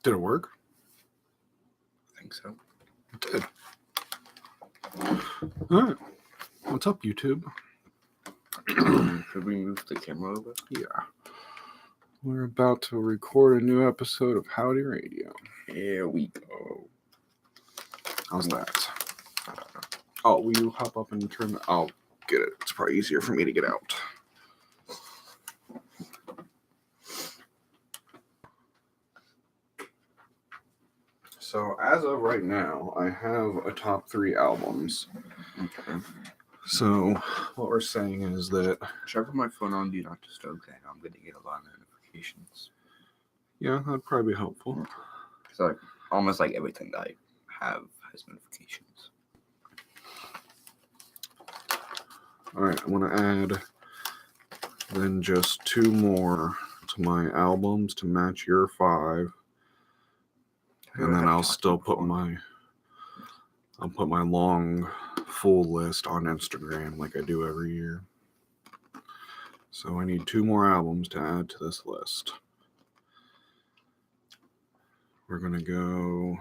Did it work? I think so. It did. All right. What's up, YouTube? Should we move the camera over? Yeah. We're about to record a new episode of Howdy Radio. Here we go. How's that? Oh, will you hop up and turn? I'll get it. It's probably easier for me to get out. So, as of right now, I have a top 3 albums. Okay. So, what we're saying is that... Should I put my phone on Do Not Disturb? Okay, I'm going to get a lot of notifications. Yeah, that'd probably be helpful. So, like, almost like everything that I have has notifications. Alright, I want to add then just 2 more to my albums to match your 5. And then I'll still put my long full list on Instagram like I do every year. So I need 2 more albums to add to this list. We're gonna go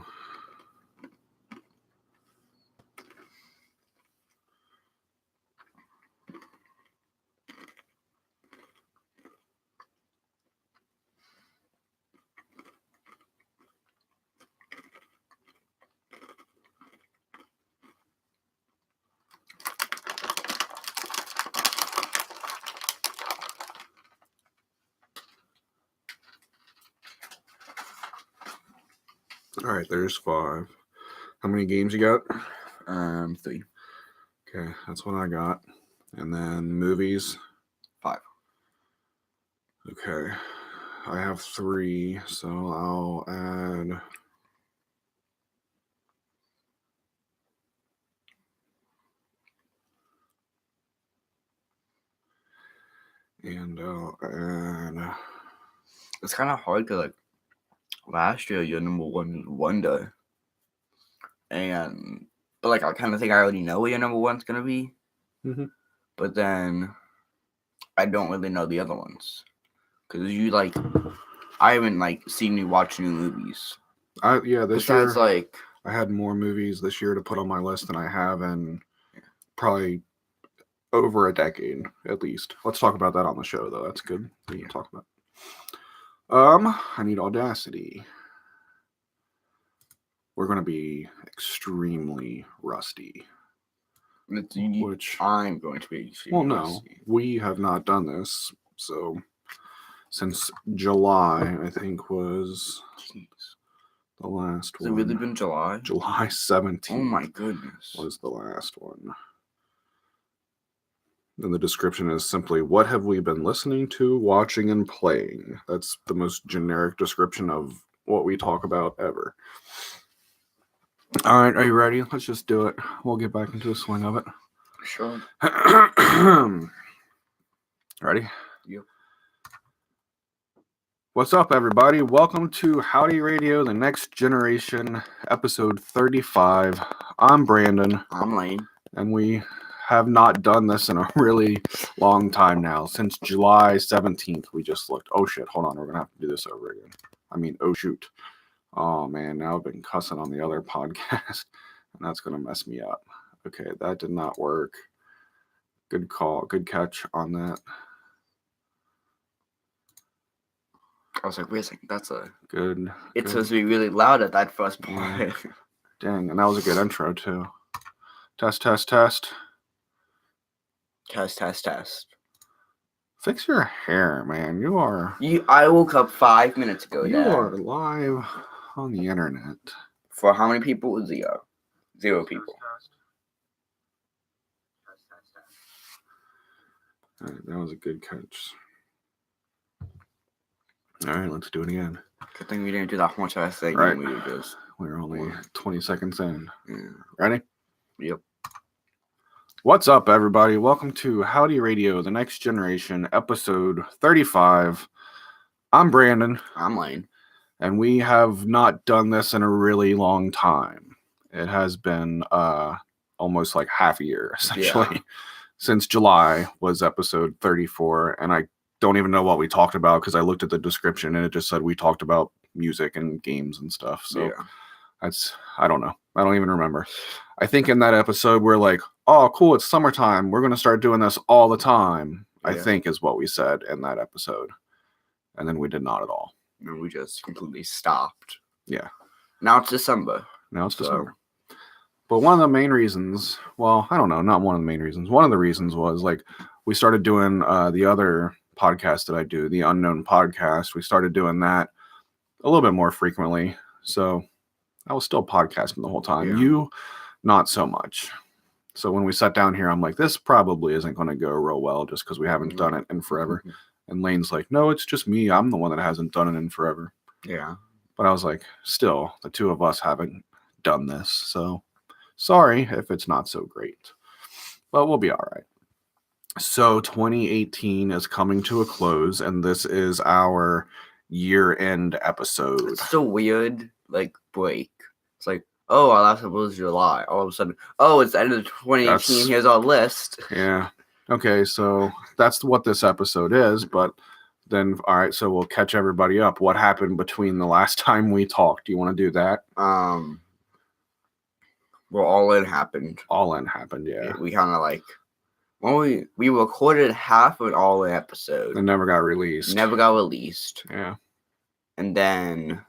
Alright, there's 5. How many games you got? 3. Okay, that's what I got. And then movies? 5. Okay. I have 3, so I'll add... And I'll add... It's kind of hard to, like, last year your number 1 was Wonder. But like, I kind of think I already know what your number 1's going to be. Mm-hmm. But then I don't really know the other ones. Because you, like, I haven't, like, seen you watch new movies. This year, like, I had more movies this year to put on my list than I have in probably over a decade, at least. Let's talk about that on the show, though. That's good. We can talk about. I need Audacity. We're going to be extremely rusty. Which I'm going to be extremely Well, no. rusty. We have not done this, so since July, I think, was the last one. Has it really been July? July 17th. Oh my goodness. Was the last one. Then the description is simply, what have we been listening to, watching, and playing? That's the most generic description of what we talk about ever. All right, are you ready? Let's just do it. We'll get back into the swing of it. Sure. Ready? Yep. What's up, everybody? Welcome to Howdy Radio, the Next Generation, episode 35. I'm Brandon. I'm Lane. And we have not done this in a really long time now. Since July 17th, we just looked. Oh, shit. Hold on. We're going to have to do this over again. I mean, oh, shoot. Oh, man. Now I've been cussing on the other podcast, and that's going to mess me up. Okay, that did not work. Good call. Good catch on that. I was like, wait a second. That's a... Good. It's supposed to be really loud at that first part. Yeah. Dang, and that was a good intro, too. Test, test, test. Test, test, test. Fix your hair, man. You are... I woke up 5 minutes ago, You Dad. are live on the internet. For how many people? 0. 0 people. All right, that was a good catch. All right, let's do it again. Good thing we didn't do that much last night. Right. We're only 20 seconds in. Yeah. Ready? Yep. What's up, everybody? Welcome to Howdy Radio, the Next Generation, episode 35. I'm Brandon. I'm Lane. And we have not done this in a really long time. It has been almost like half a year, essentially. Yeah. Since July was episode 34, and I don't even know what we talked about because I looked at the description and it just said we talked about music and games and stuff. So yeah. I don't know. I don't even remember. I think in that episode we're like, oh, cool, it's summertime. We're going to start doing this all the time, I think is what we said in that episode. And then we did not at all. And we just completely stopped. Yeah. Now it's December. December. But one of the main reasons, well, I don't know, not one of the main reasons. One of the reasons was like we started doing the other podcast that I do, the Unknown Podcast. We started doing that a little bit more frequently. So I was still podcasting the whole time. Yeah. You, not so much. So when we sat down here, I'm like, this probably isn't going to go real well just because we haven't done it in forever. And Lane's like, no, it's just me. I'm the one that hasn't done it in forever. Yeah. But I was like, still, the two of us haven't done this. So sorry if it's not so great. But we'll be all right. So 2018 is coming to a close, and this is our year-end episode. It's so weird, like, break. It's like, oh, our last episode was July. All of a sudden, oh, it's the end of 2018. Here's our list. Yeah. Okay, so that's what this episode is, but then, all right, so we'll catch everybody up. What happened between the last time we talked? Do you want to do that? Well, All In happened. All In happened, yeah. We kind of like, when we recorded half of an All In episode. It never got released. Yeah. And then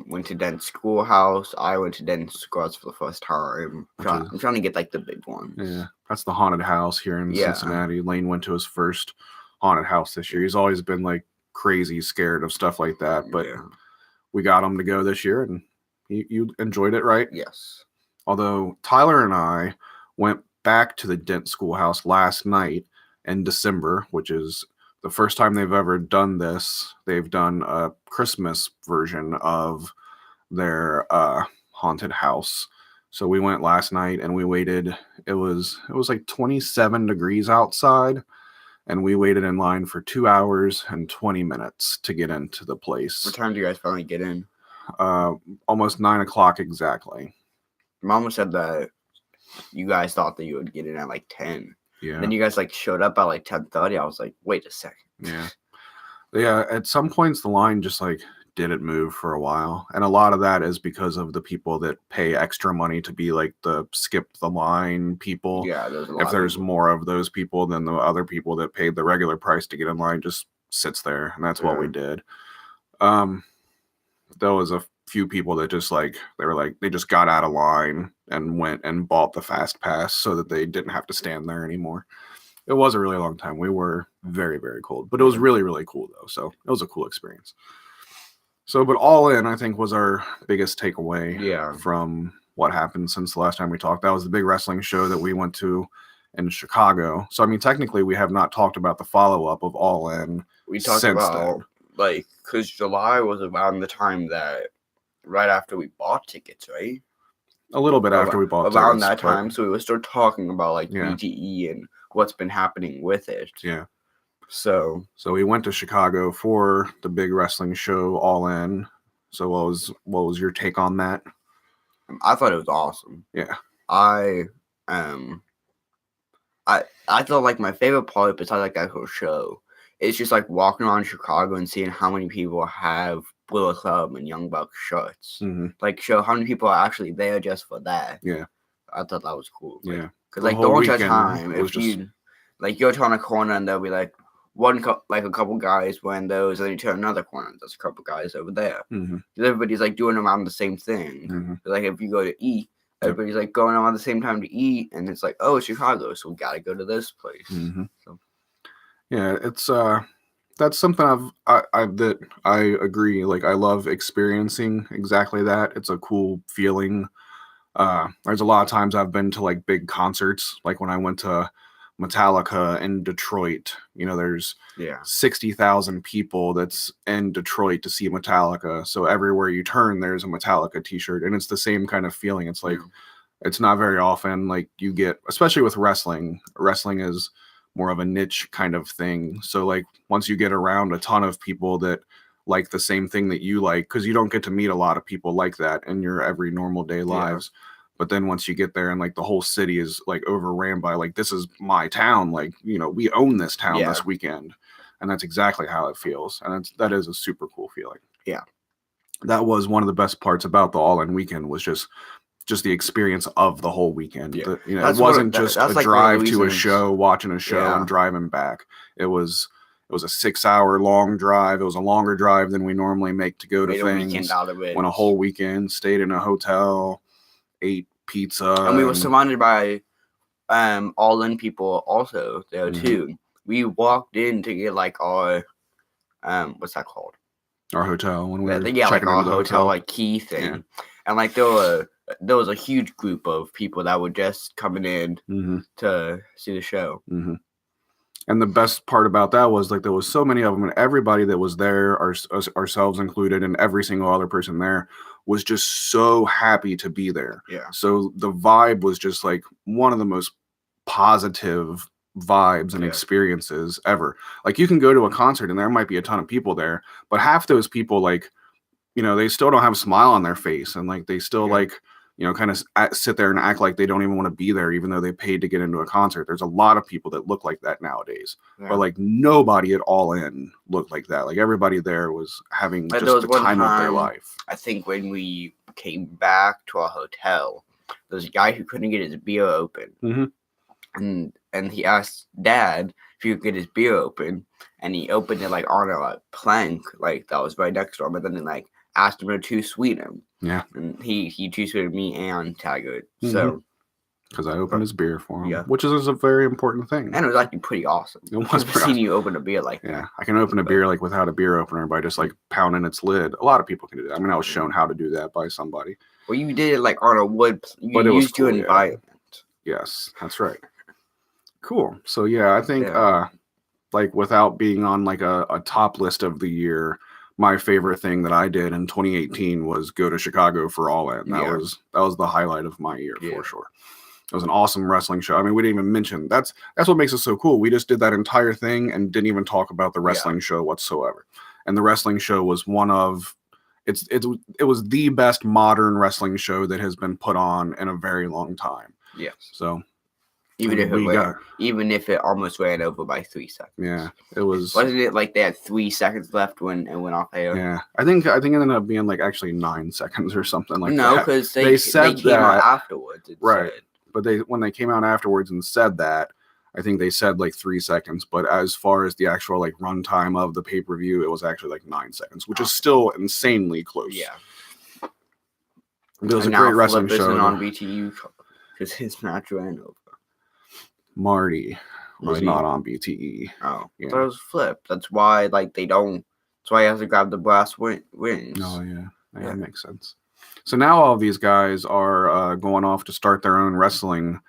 went to Den's schoolhouse. I went to Den's schoolhouse for the first time. I'm trying to get like the big ones. Yeah, that's the haunted house here in Cincinnati. Lane went to his first haunted house this year. He's always been like crazy scared of stuff like that, but we got him to go this year, and you enjoyed it, right? Yes. Although Tyler and I went back to the Dent schoolhouse last night in December, which is the first time they've ever done this. They've done a Christmas version of their haunted house. So we went last night and we waited. It was like 27 degrees outside, and we waited in line for 2 hours and 20 minutes to get into the place. What time do you guys finally get in? Almost 9 o'clock exactly. Mama said that you guys thought that you would get in at like 10. Yeah. Then you guys like showed up at like 10:30. I was like, wait a second. Yeah. Yeah. At some points, the line just like didn't move for a while, and a lot of that is because of the people that pay extra money to be like the skip the line people. Yeah. If there's more of those people than the other people that paid the regular price to get in line, just sits there, and that's what we did. There was a few people that just like they just got out of line and went and bought the fast pass so that they didn't have to stand there anymore. It was a really long time. We were very, very cold, but it was really, really cool though. So it was a cool experience. So, but All In, I think, was our biggest takeaway from what happened since the last time we talked. That was the big wrestling show that we went to in Chicago. So, I mean, technically we have not talked about the follow-up of All In. We talked about like, because July was around the time that right after we bought tickets, right? A little bit after we bought tickets. Around that time. So we were still talking about like BTE and what's been happening with it. Yeah. So we went to Chicago for the big wrestling show, All In. So what was your take on that? I thought it was awesome. Yeah. I thought like my favorite part besides like that whole show, it's just like walking around Chicago and seeing how many people have Bullet Club and Young Bucks shirts. Mm-hmm. Like show how many people are actually there just for that. Yeah. I thought that was cool. Yeah. Because like the whole time, if you like you turn a corner and there'll be like a couple guys wearing those, and then you turn another corner and there's a couple guys over there. Mm-hmm. Everybody's like doing around the same thing. Mm-hmm. Like if you go to eat, everybody's like going around the same time to eat, and it's like, oh, it's Chicago, so we gotta go to this place. Mm-hmm. So. Yeah, it's that's something I agree. Like I love experiencing exactly that. It's a cool feeling. There's a lot of times I've been to like big concerts, like when I went to Metallica in Detroit. You know, there's 60,000 people that's in Detroit to see Metallica. So everywhere you turn, there's a Metallica t-shirt, and it's the same kind of feeling. It's like it's not very often like you get, especially with wrestling. Wrestling is more of a niche kind of thing. So like once you get around a ton of people that like the same thing that you like, because you don't get to meet a lot of people like that in your every normal day lives. But then once you get there and like the whole city is like overran by like, this is my town. Like, you know, we own this town this weekend. And that's exactly how it feels. And that is a super cool feeling. Yeah. That was one of the best parts about the All In weekend, was just the experience of the whole weekend. Yeah. It wasn't just a like drive to a show, watching a show, Yeah. and driving back. It was a 6-hour long drive. It was a longer drive than we normally make to go to things. Weekend out of it. Went a whole weekend, stayed in a hotel, ate pizza, and we were surrounded by All In people also there Mhm. too. We walked in to get like our what's that called? our hotel when we were like checking our into the hotel like key thing, and like there was a huge group of people that were just coming in Mhm. to see the show. Mm-hmm. And the best part about that was like there was so many of them, and everybody that was there, ourselves included, and every single other person there was just so happy to be there. Yeah. So the vibe was just like one of the most positive vibes and experiences ever. Like you can go to a concert and there might be a ton of people there, but half those people, like, they still don't have a smile on their face, and like they still like, kind of sit there and act like they don't even want to be there, even though they paid to get into a concert. There's a lot of people that look like that nowadays, but like nobody at All In looked like that. Like everybody there was having just the time of their life. I think when we came back to our hotel, there was a guy who couldn't get his beer open. Mm-hmm. And he asked Dad if he could get his beer open, and he opened it like on a plank, like that was right next to him, and then like asked him to two sweet him. Yeah. And he two sweeted me and Taggart. Mm-hmm. So because I opened his beer for him, Yeah. which is a very important thing. And it was actually pretty awesome. It was I've seen you open a beer like that. Yeah, I can open a beer like without a beer opener by just like pounding its lid. A lot of people can do that. I mean, I was shown how to do that by somebody. Well, you did it like on a wood. But it was used your cool, environment. Yes, that's right. Cool. So yeah, I think Yeah. like without being on like a top list of the year, my favorite thing that I did in 2018 was go to Chicago for All In. That was the highlight of my year for sure. It was an awesome wrestling show. I mean, we didn't even mention that's what makes it so cool. We just did that entire thing and didn't even talk about the wrestling show whatsoever. And the wrestling show was one of it was the best modern wrestling show that has been put on in a very long time. Yes. So even if it almost ran over by 3 seconds. Yeah, it was. Wasn't it like they had 3 seconds left when it went off air? Yeah, I think it ended up being like actually 9 seconds or something like that. No, because they came out afterwards. Right. But when they came out afterwards and said that, I think they said like 3 seconds. But as far as the actual like runtime of the pay-per-view, it was actually like 9 seconds, which is still insanely close. Yeah. It was a great wrestling show. On BTU because his match ran over. Marty was not on BTE. Oh, yeah. That was Flip. That's why they don't. That's why he has to grab the brass wings. Oh yeah, that makes sense. So now all of these guys are going off to start their own wrestling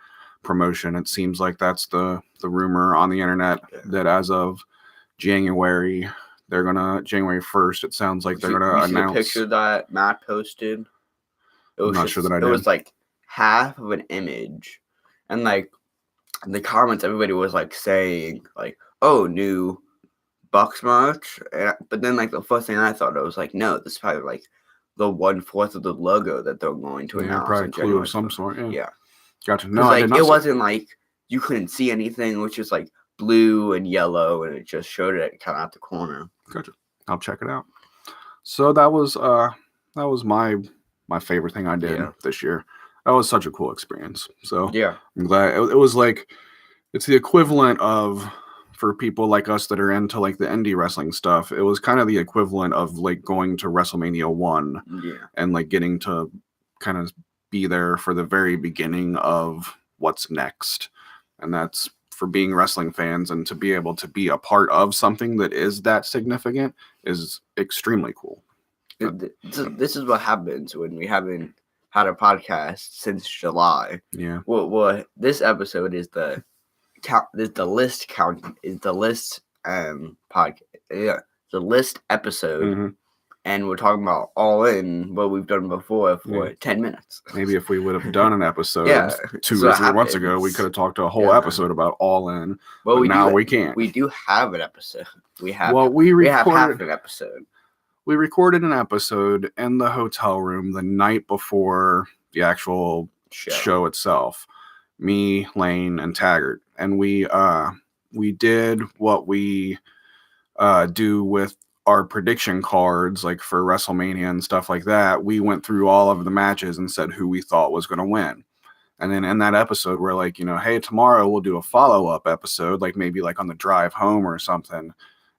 promotion. It seems like that's the rumor on the internet that as of January 1st, it sounds like they're gonna announce. The picture that Matt posted. I'm not sure that I did. It was like half of an image, and like in the comments, everybody was like saying like, "Oh, new Bucks merch," but then like the first thing I thought, I was like, "No, this is probably like the 1/4 of the logo that they're going to announce." Probably clue of some sort. Yeah. Gotcha. No, like it wasn't like you couldn't see anything, which is like blue and yellow, and it just showed it kind of at the corner. Gotcha. I'll check it out. So that was my favorite thing I did this year. That was such a cool experience. So I'm glad it was like it's the equivalent of, for people like us that are into like the indie wrestling stuff, it was kind of the equivalent of like going to WrestleMania 1 and like getting to kind of be there for the very beginning of what's next. And that's for being wrestling fans, and to be able to be a part of something that is that significant is extremely cool. This is what happens when we haven't had a podcast since July. Yeah. Well, this episode is the list episode, and we're talking about All In, what we've done before for 10 minutes. Maybe if we would have done an episode 2 or 3 months ago, we could have talked a whole episode about All In. Well, we can't. We do have an episode. We have half an episode. We recorded an episode in the hotel room the night before the actual show itself. Me, Lane, and Taggart, and we did what we do with our prediction cards, like for WrestleMania and stuff like that. We went through all of the matches and said who we thought was going to win. And then in that episode, we're like, hey, tomorrow we'll do a follow-up episode, like maybe like on the drive home or something,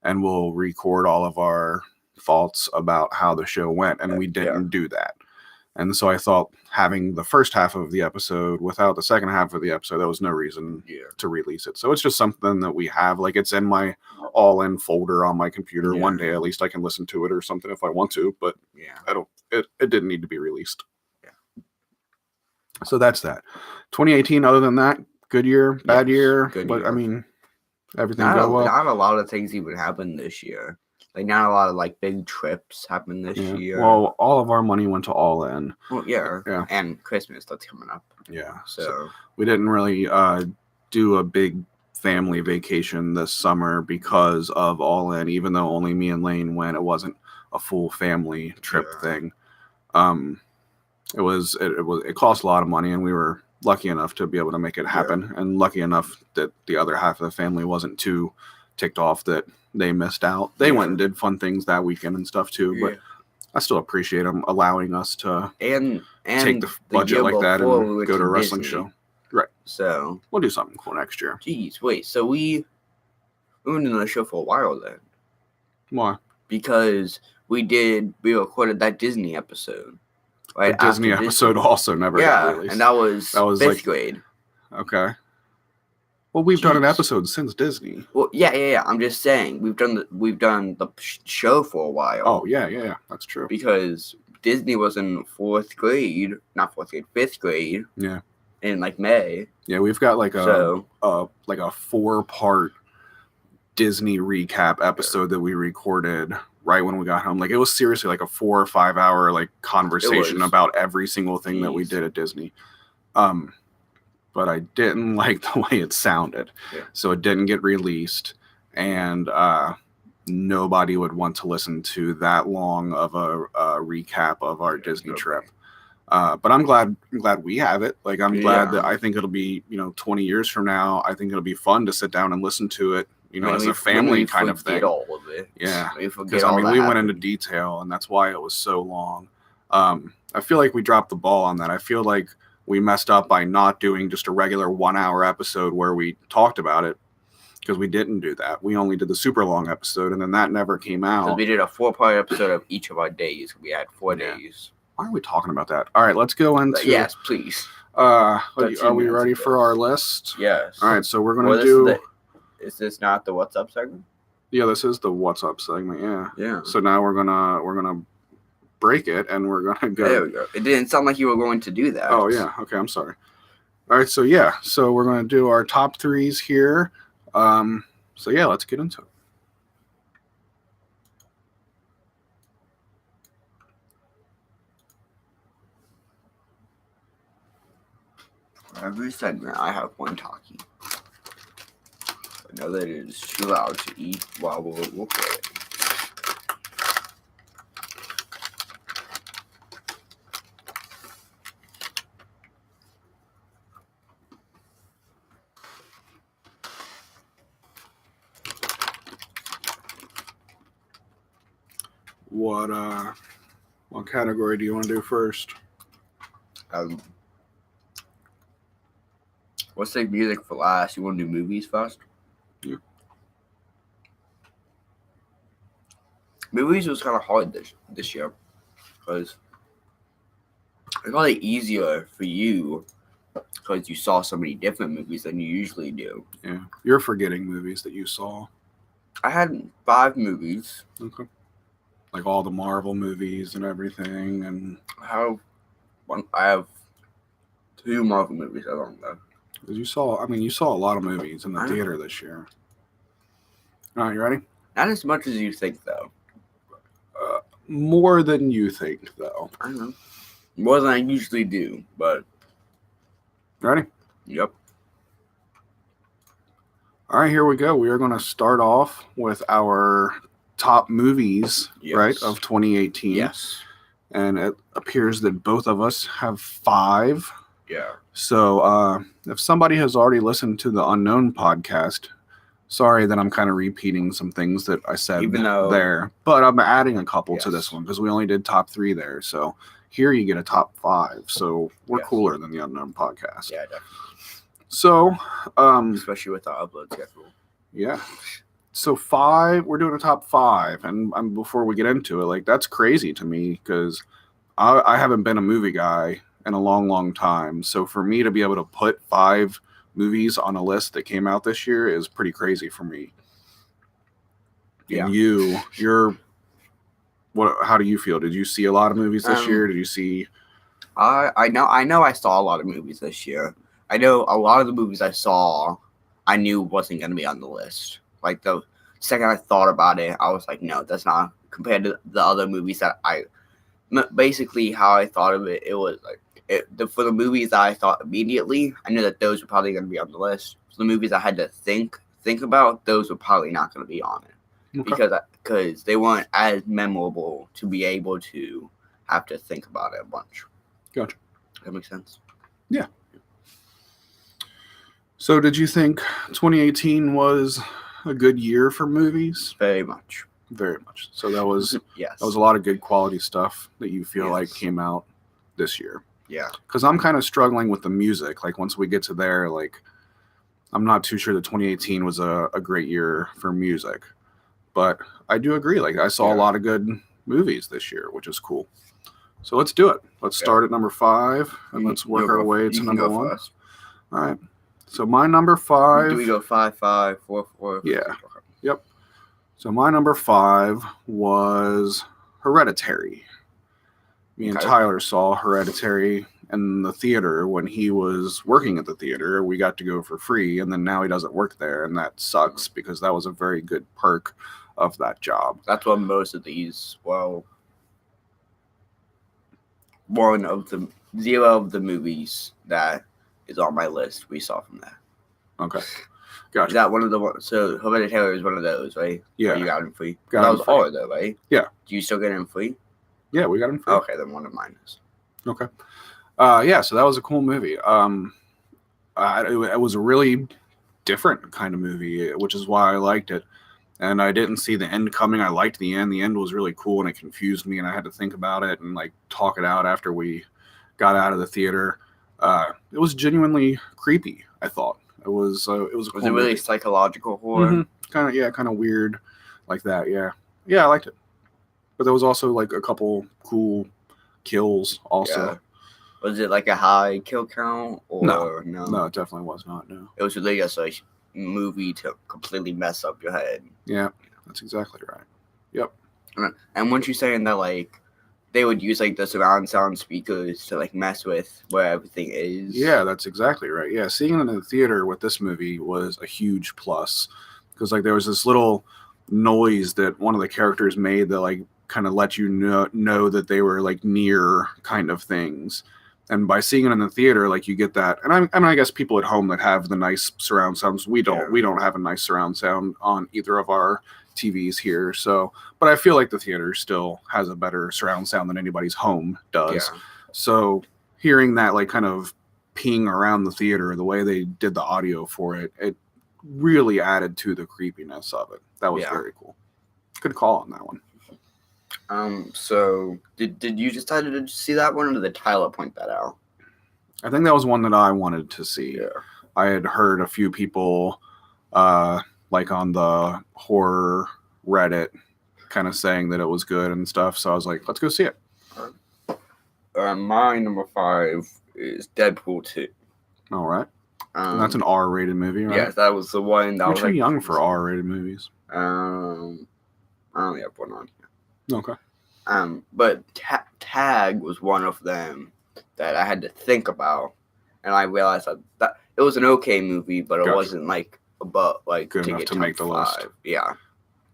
and we'll record all of our thoughts about how the show went. And we didn't do that. And so I thought having the first half of the episode without the second half of the episode, there was no reason to release it. So it's just something that we have. Like it's in my all-in folder on my computer. One day at least I can listen to it or something if I want to. But it didn't need to be released. Yeah. So that's that. 2018, other than that, good year, bad year. Good year. I mean, everything go well. Not a lot of things even happened this year. Like not a lot of like big trips happened this year. Well, all of our money went to All In. Well, yeah. And Christmas that's coming up. Yeah. So we didn't really do a big family vacation this summer because of All In. Even though only me and Lane went, it wasn't a full family trip thing. It cost a lot of money, and we were lucky enough to be able to make it happen, and lucky enough that the other half of the family wasn't too ticked off that they missed out. They went and did fun things that weekend and stuff too, but I still appreciate them allowing us to and take the budget like that and go to a wrestling show. Right. So we'll do something cool next year. Jeez, wait. So we went in the show for a while then. Why? Because we recorded that Disney episode. Right. The Disney episode also never got released. And that was fifth grade. Okay. Well, we've done an episode since Disney. Well, yeah. I'm just saying we've done the show for a while. Oh, yeah. That's true. Because Disney was in fifth grade. Yeah. In like May. Yeah, we've got like a 4-part Disney recap episode that we recorded right when we got home. Like it was seriously like a 4 or 5 hour like conversation about every single thing that we did at Disney. But I didn't like the way it sounded. Yeah. So it didn't get released, and nobody would want to listen to that long of a recap of our Disney trip. But I'm glad we have it. Like I'm glad that I think it'll be, 20 years from now, I think it'll be fun to sit down and listen to it, as a family kind of thing. All of it. Yeah. Because we went into detail, and that's why it was so long. I feel like we dropped the ball on that. I feel like we messed up by not doing just a regular 1-hour episode where we talked about it, because we didn't do that. We only did the super long episode, and then that never came out. So we did a 4-part episode of each of our days. We had 4 days. Why are we talking about that? All right, let's go into... Yes, please. Are we ready for our list? Yes. All right, so we're going to do... Is this not the What's Up segment? Yeah, this is the What's Up segment, yeah. Yeah. So now we're gonna break it, and we're gonna go. There we go. It didn't sound like you were going to do that. Oh yeah. Okay, I'm sorry. All right, so we're gonna do our top 3s here. So yeah, let's get into it. Every segment, I have one talkie. I know that it is too loud to eat while we'll play it. What category do you want to do first? Let's take music for last. You want to do movies first? Yeah. Movies was kind of hard this year because it's probably easier for you because you saw so many different movies than you usually do. Yeah, you're forgetting movies that you saw. I had 5 movies. Okay. Like all the Marvel movies and everything, and I have 2 Marvel movies. I don't know. Because you saw a lot of movies in the theater this year. All right, you ready? Not as much as you think, though. More than you think, though. I know. More than I usually do, but... Ready? Yep. All right, here we go. We are going to start off with our top movies, right, of 2018. Yes. And it appears that both of us have 5. Yeah. So if somebody has already listened to the Unknown podcast, Sorry that I'm kind of repeating some things that I said Even though- there, but I'm adding a couple to Yes. this one because we only did top 3 there. So here you get a top 5. So we're Yes. cooler than the Unknown Podcast. Yeah, definitely. So, Especially with our upload schedule. yeah. So 5, we're doing a top 5, and before we get into it, like that's crazy to me because I haven't been a movie guy in a long, long time. So for me to be able to put 5 movies on a list that came out this year is pretty crazy for me. Yeah. And you're what? How do you feel? Did you see a lot of movies this year? Did you see? I know I saw a lot of movies this year. I know a lot of the movies I saw, I knew wasn't going to be on the list. Like the second I thought about it, I was like, no, that's not compared to the other movies that basically how I thought of it. It was like for the movies that I thought immediately, I knew that those were probably going to be on the list. For the movies I had to think about, those were probably not going to be on it. Okay. Because they weren't as memorable to be able to have to think about it a bunch. Gotcha. That makes sense. Yeah. So did you think 2018 was a good year for movies? Very much. Very much. So that was Yes. that was a lot of good quality stuff that you feel Yes. like came out this year. Yeah. Because I'm kind of struggling with the music. Like once we get to there, like I'm not too sure that 2018 was a great year for music. But I do agree. Like I saw a lot of good movies this year, which is cool. So let's do it. Let's start at number 5 and let's work our way to number 1. First. All right. So my number 5. Do we go 5, 4, 4? Yeah. Yep. So my number 5 was Hereditary. Me and Tyler saw Hereditary in the theater when he was working at the theater. We got to go for free, and then now he doesn't work there, and that sucks because that was a very good perk of that job. That's what most of these, one of the 0 of the movies that is on my list we saw from there. Okay. Gotcha. Is that one of the ones? So Hereditary is one of those, right? Yeah. Or you got it free. Got that it was free. horror though, right? Yeah. Do you still get it free? Yeah, we got him free. Okay, then one of mine is. Okay. Yeah, so that was a cool movie. It was a really different kind of movie, which is why I liked it. And I didn't see the end coming. I liked the end. The end was really cool, and it confused me, and I had to think about it and like talk it out after we got out of the theater. It was genuinely creepy, I thought. It was a cool Was it really movie. psychological horror? Mm-hmm. Kind of weird like that. Yeah, I liked it. But there was also like a couple cool kills also. Yeah. Was it like a high kill count or no? No, it definitely was not. No. It was really just a movie to completely mess up your head. Yeah, that's exactly right. Yep. And once you're saying that, like, they would use like the surround sound speakers to like mess with where everything is. Yeah, that's exactly right. Yeah, seeing it in the theater with this movie was a huge plus because like there was this little noise that one of the characters made that like kind of let you know that they were like near kind of things. And by seeing it in the theater, like you get that. And I guess people at home that have the nice surround sounds, we don't have a nice surround sound on either of our TVs here. So, but I feel like the theater still has a better surround sound than anybody's home does. Yeah. So hearing that like kind of ping around the theater, the way they did the audio for it, it really added to the creepiness of it. That was very cool. Good call on that one. So did you decide to see that one, or did Tyler point that out? I think that was one that I wanted to see. Yeah. I had heard a few people, like on the horror Reddit, kind of saying that it was good and stuff. So I was like, let's go see it. My number 5 is Deadpool 2. All right. And that's an R-rated movie, right? Yes, that was the one. You're too young for R-rated movies. I only have one on here. Okay. But Tag was one of them that I had to think about, and I realized that it was an okay movie, but it wasn't like good enough to make the list. Yeah.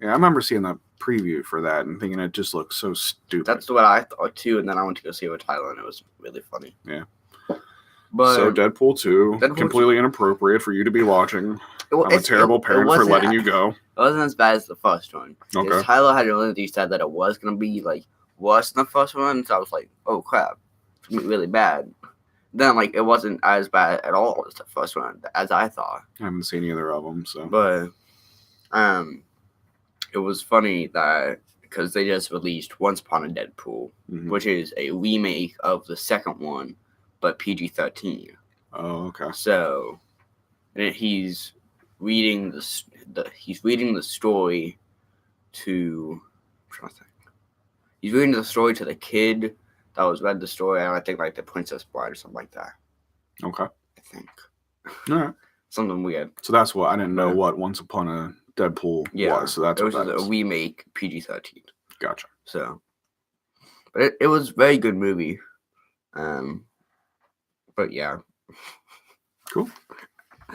Yeah, I remember seeing the preview for that and thinking it just looked so stupid. That's what I thought too, and then I went to go see it with Tyler, and it was really funny. Yeah. But so Deadpool 2, completely inappropriate for you to be watching. I'm a terrible parent for letting you go. It wasn't as bad as the first one. Okay. Tyler had already said that it was going to be like worse than the first one, so I was like, oh crap, it's going to be really bad. Then like it wasn't as bad at all as the first one, as I thought. I haven't seen either of them, so. But it was funny that because they just released Once Upon a Deadpool, Mhm. which is a remake of the second one, but PG-13. Oh, okay. So, he's reading the story to. I'm trying to think. He's reading the story to the kid that was read the story. I think like the Princess Bride or something like that. Okay. I think. All right. Something weird. So that's what I didn't know Yeah. what Once Upon a Deadpool Yeah. was. So that's it what was that a is. remake PG-13. Gotcha. So, but it was a very good movie. But yeah. Cool.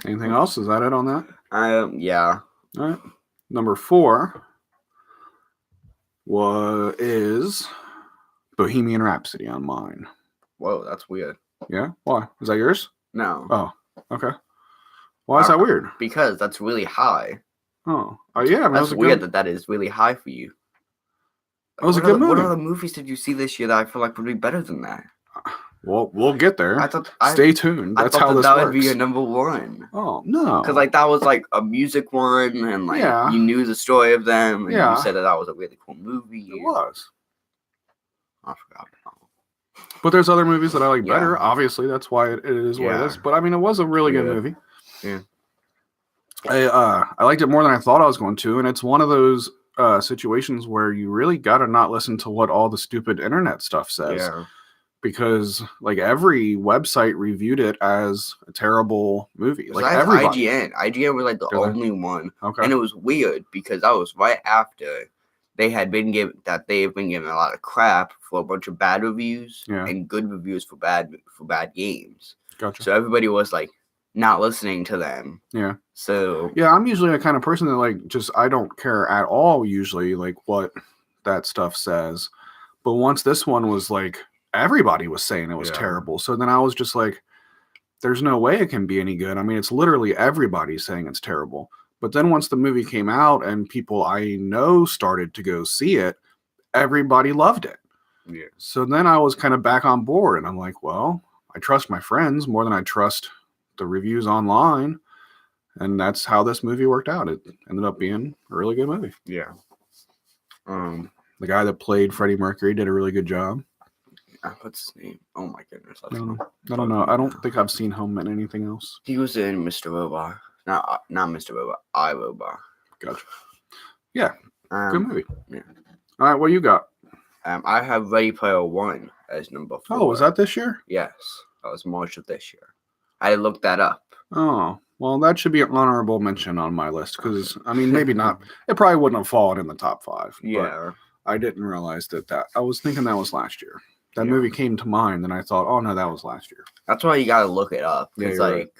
Anything else? Is that it on that? Yeah. All right. Number 4 is Bohemian Rhapsody on mine. Whoa, that's weird. Yeah? Why? Is that yours? No. Oh, okay. Why is that weird? Because that's really high. Oh, yeah. I mean, That's weird that is really high for you. That was a good movie. What other movies did you see this year that I feel like would be better than that? Well, we'll get there. Stay tuned. That's how this that works. would be your number one. Oh, no. Because like that was like a music one, and like you knew the story of them, and you said that was a really cool movie. It was. I forgot. But there's other movies that I like better. Obviously, that's why it is what it is. But I mean, it was a really good movie. Yeah. I liked it more than I thought I was going to, and it's one of those situations where you really got to not listen to what all the stupid internet stuff says. Yeah. Because like every website reviewed it as a terrible movie. Like everybody. IGN was like the only one. Okay. And it was weird because that was right after they've been given a lot of crap for a bunch of bad reviews and good reviews for bad games. Gotcha. So everybody was like not listening to them. Yeah. So yeah, I'm usually the kind of person that like I don't care at all usually like what that stuff says. But once this one was like everybody was saying it was terrible. So then I was just like, there's no way it can be any good. I mean, it's literally everybody saying it's terrible. But then once the movie came out and people I know started to go see it, everybody loved it. Yeah. So then I was kind of back on board and I'm like, well, I trust my friends more than I trust the reviews online. And that's how this movie worked out. It ended up being a really good movie. Yeah. The guy that played Freddie Mercury did a really good job. What's his name? Oh my goodness. I don't know. I don't think I've seen him in anything else. He was in Mr. Robot. Not Mr. Robot. iRobot. Gotcha. Yeah. Good movie. Yeah. All right. What you got? I have Ready Player One as number 4. Oh, was that this year? Yes. That was March of this year. I looked that up. Oh, well, that should be an honorable mention on my list because, I mean, maybe not. It probably wouldn't have fallen in the top 5. Yeah. I didn't realize that I was thinking that was last year. That movie came to mind, and I thought, oh, no, that was last year. That's why you got to look it up. Because, like,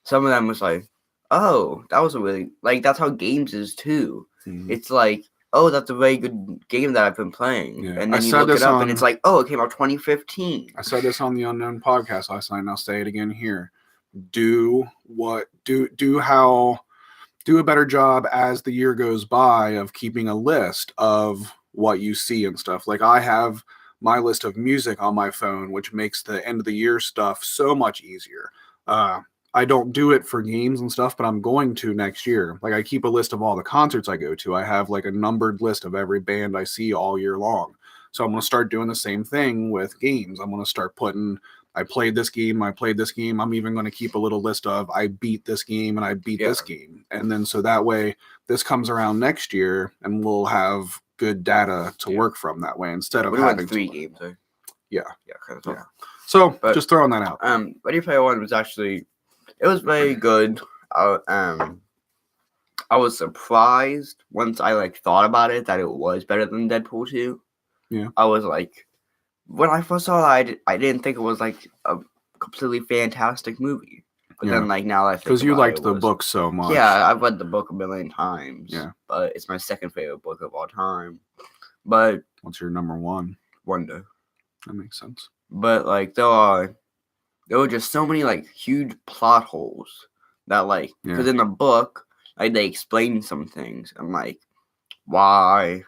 some of them was like, oh, that was a really, like, that's how games is, too. Mm-hmm. It's like, oh, that's a very good game that I've been playing. Yeah. And then you look it up, and it's like, oh, it came out 2015. I said this on the Unknown podcast last night, and I'll say it again here. Do a better job as the year goes by of keeping a list of what you see and stuff. Like I have my list of music on my phone, which makes the end of the year stuff so much easier. I don't do it for games and stuff, but I'm going to next year. Like I keep a list of all the concerts I go to. I have like a numbered list of every band I see all year long. So I'm going to start doing the same thing with games. I'm going to start putting, I played this game. I'm even going to keep a little list of I beat this game and I beat this game. And then so that way this comes around next year and we'll have good data to work from that way instead of having 3 games. Right? Yeah. Yeah. So just throwing that out. Ready Player One was actually, it was very good. I was surprised once I like thought about it that it was better than Deadpool 2. Yeah. I was like, when I first saw it, I didn't think it was like a completely fantastic movie. But then like now I think because you liked the book so much. Yeah, I've read the book a million times. Yeah. But it's my second favorite book of all time. But what's your number 1? Wonder. That makes sense. But like there were just so many like huge plot holes that like because in the book like they explain some things and like why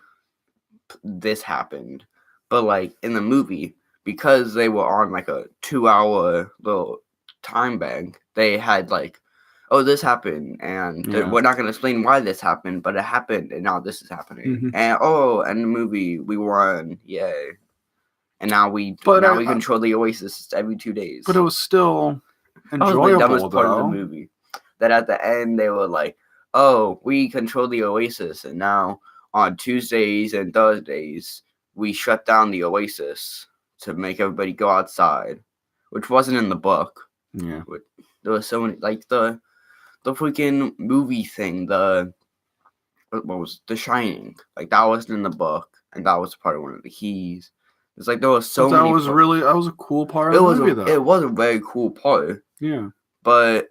this happened, but like in the movie because they were on like a 2-hour little time bank, they had like oh, this happened, and Yeah. we're not going to explain why this happened, but it happened, and now this is happening. Mhm. And the movie, we won, yay! And now we But control the Oasis every 2 days. But it was still That was enjoyable, the dumbest part of the though. movie. That at the end they were like, "Oh, we control the Oasis, and now on Tuesdays and Thursdays we shut down the Oasis to make everybody go outside," which wasn't in the book. Yeah. There was so many, like the freaking movie thing. What was The Shining? Like that wasn't in the book, and that was part of one of the keys. It's like there was so But many. that was a cool part of the movie, though. It was a very cool part. Yeah. But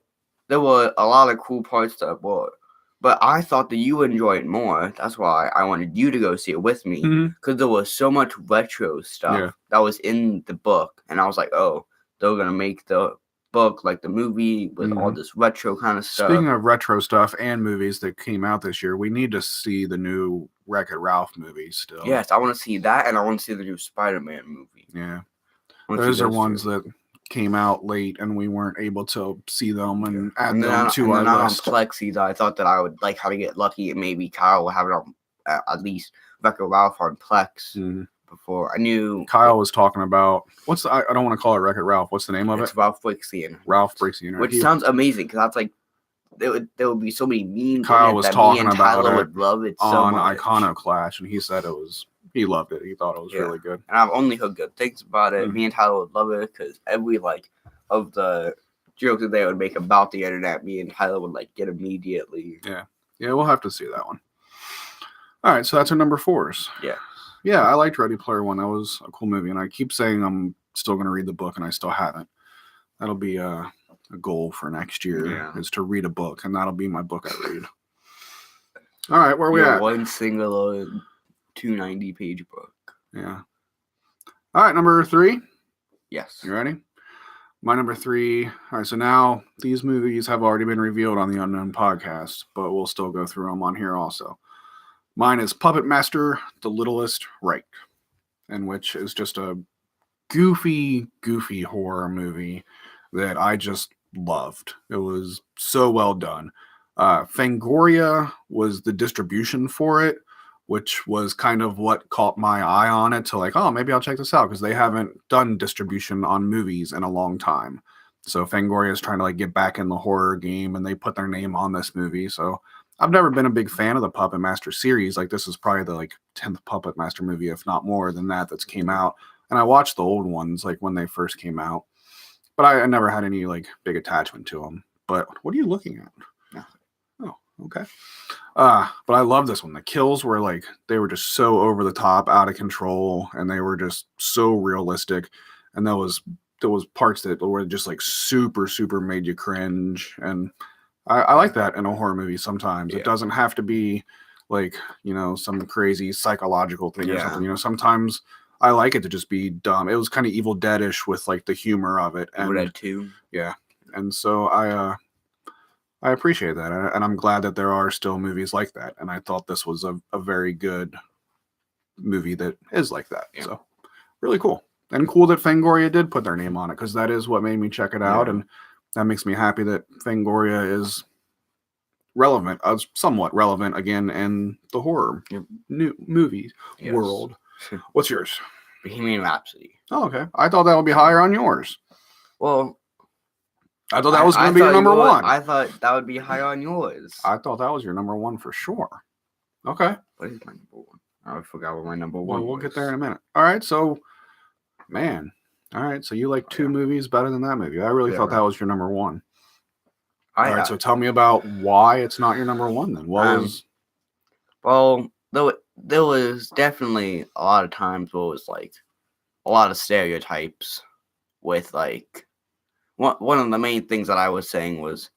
there were a lot of cool parts that were. But I thought that you would enjoy it more. That's why I wanted you to go see it with me. Because there was so much retro stuff that was in the book. And I was like, oh, they're going to make the book like the movie with all this retro kind of stuff. Speaking of retro stuff and movies that came out this year, we need to see the new Wreck-It Ralph movie still. Yes, I want to see that, and I want to see the new Spider-Man movie. Yeah. Those are ones that came out late and we weren't able to see them and add them to our list. On Plex either. I thought that I would like how to get lucky and maybe Kyle will have it on at least Wreck-It Ralph on Plex before. I knew Kyle was talking about I don't want to call it Wreck-It Ralph. What's the name of it? Ralph Breaks the Internet. Ralph Breaks the Internet. Which sounds amazing because that's like there would be so many memes. Kyle was talking about it would love it on so much. Iconoclash, and he said he loved it. He thought it was really good. And I've only heard good things about it. Me and Tyler would love it because every of the jokes that they would make about the internet, me and Tyler would get immediately. Yeah, we'll have to see that one. All right, so that's our number 4s. Yeah, I liked Ready Player One. That was a cool movie, and I keep saying I'm still going to read the book, and I still haven't. That'll be a goal for next year is to read a book, and that'll be my book I read. All right, where are we at? One single 290-page book. Yeah. All right, number 3. Yes. You ready? My number 3. All right, so now these movies have already been revealed on the Unknown podcast, but we'll still go through them on here also. Mine is Puppet Master, The Littlest Reich, and which is just a goofy horror movie that I just loved. It was so well done. Fangoria was the distribution for it, which was kind of what caught my eye on it to maybe I'll check this out because they haven't done distribution on movies in a long time. So Fangoria is trying to get back in the horror game, and they put their name on this movie. So I've never been a big fan of the Puppet Master series. This is probably the 10th Puppet Master movie, if not more than that's came out. And I watched the old ones when they first came out, but I never had any big attachment to them. But what are you looking at? Okay. But I love this one. The kills were they were just so over the top, out of control, and they were just so realistic. And there was parts that were just super made you cringe. And I like that in a horror movie sometimes. It doesn't have to be some crazy psychological thing or something. Sometimes I like it to just be dumb. It was kind of Evil Dead-ish with the humor of it. Evil Dead 2. Yeah. And so I appreciate that, and I'm glad that there are still movies like that. And I thought this was a very good movie that is like that. Yeah. So really cool. And cool that Fangoria did put their name on it, because that is what made me check it out. And that makes me happy that Fangoria is relevant, somewhat relevant again in the horror new movie world. What's yours? Bohemian Rhapsody. Oh, okay. I thought that would be higher on yours. Well, I thought that was going to be your number 1. I thought that would be higher on yours. I thought that was your number 1 for sure. Okay. What is my number 1? I forgot what my number 1 was. We'll get there in a minute. All right. So, man. All right. So you like 2 movies better than that movie. I really thought that was your number 1. All right. So tell me about why it's not your number 1 then. Well, there was definitely a lot of times where it was a lot of stereotypes with one of the main things that I was saying was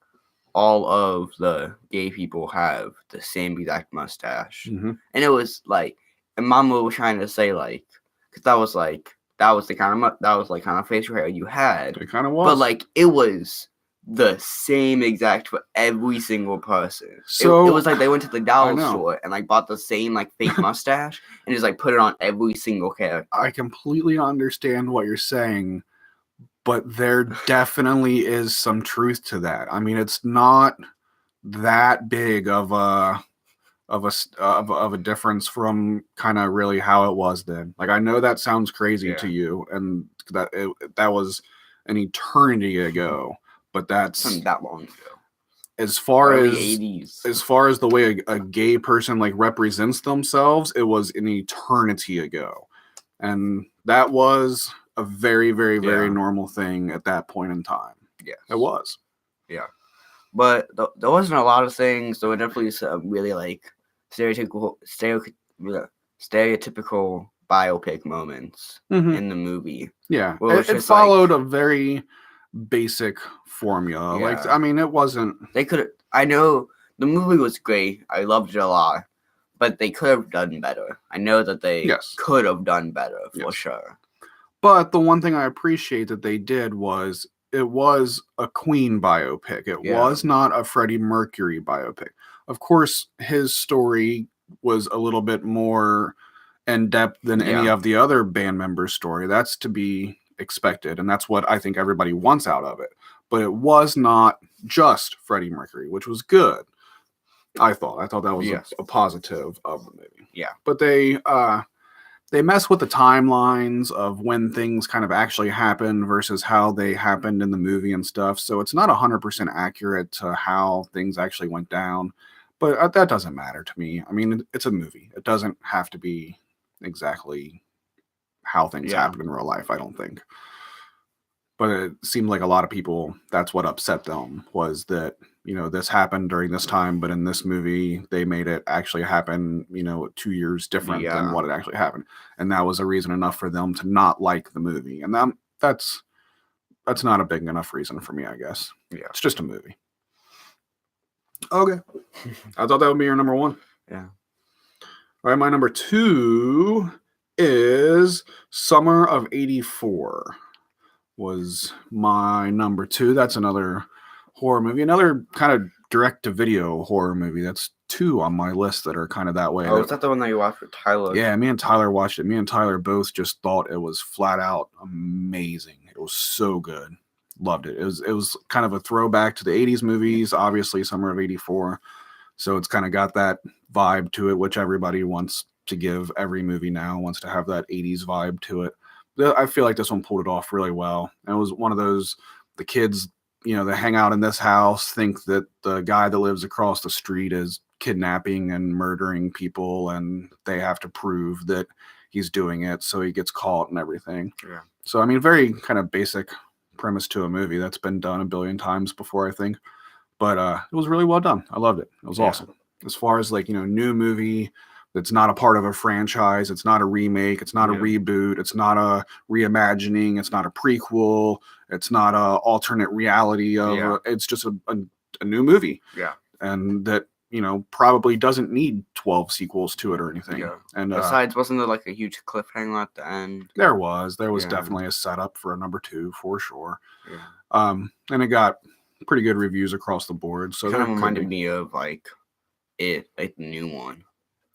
all of the gay people have the same exact mustache. And it was and Mama was trying to say because that was the kind of facial hair you had. It kind of was. But it was the same exact for every single person. So it was they went to the dollar store and bought the same fake mustache and just put it on every single character. I completely understand what you're saying, but there definitely is some truth to that. I mean, it's not that big of a difference from kind of really how it was then. Like, I know that sounds crazy to you, and that was an eternity ago, but that's Wasn't that long ago. as far Early as 80s. as far as the way a gay person like represents themselves, it was an eternity ago, and that was a very, very, very normal thing at that point in time. Yes, it was. Yeah, but there wasn't a lot of things. There were definitely some really like stereotypical biopic moments in the movie. Yeah, it followed a very basic formula. Yeah. Like, I mean, it wasn't. They could. I know the movie was great. I loved it a lot, but they could have done better. I know that they could have done better for sure. But the one thing I appreciate that they did was it was a Queen biopic. It was not a Freddie Mercury biopic. Of course, his story was a little bit more in depth than any of the other band members' story. That's to be expected, and that's what I think everybody wants out of it. But it was not just Freddie Mercury, which was good. I thought that was a positive of the movie. Yeah, but they mess with the timelines of when things kind of actually happen versus how they happened in the movie and stuff. So it's not 100% accurate to how things actually went down. But that doesn't matter to me. I mean, it's a movie. It doesn't have to be exactly how things happen in real life, I don't think. But it seemed like a lot of people, that's what upset them, was that, this happened during this time, but in this movie, they made it actually happen, 2 years different than what it actually happened. And that was a reason enough for them to not like the movie. And that's not a big enough reason for me, I guess. Yeah. It's just a movie. Okay. I thought that would be your number one. Yeah. All right, my number two is Summer of '84. Was my number two. That's another horror movie, another kind of direct-to-video horror movie. That's two on my list that are kind of that way. Oh, is that the one that you watched with Tyler? Yeah, me and Tyler watched it. Me and Tyler both just thought it was flat out amazing. It was so good. Loved it. It was kind of a throwback to the 80s movies, obviously Summer of '84. So it's kind of got that vibe to it, which everybody wants to give. Every movie now wants to have that 80s vibe to it. I feel like this one pulled it off really well. And it was one of those, the kids, that hang out in this house think that the guy that lives across the street is kidnapping and murdering people, and they have to prove that he's doing it, so he gets caught and everything. Yeah. So, I mean, very kind of basic premise to a movie that's been done a billion times before, I think. But it was really well done. I loved it. It was awesome. As far as like, new movie that's not a part of a franchise, it's not a remake, it's not a reboot, it's not a reimagining, it's not a prequel, it's not a alternate reality of it's just a new movie. Yeah. And that, probably doesn't need 12 sequels to it or anything. Yeah. And besides, wasn't there like a huge cliffhanger at the end? There was definitely a setup for a number two for sure. Yeah. And it got pretty good reviews across the board. So kind of reminded me of like the new one.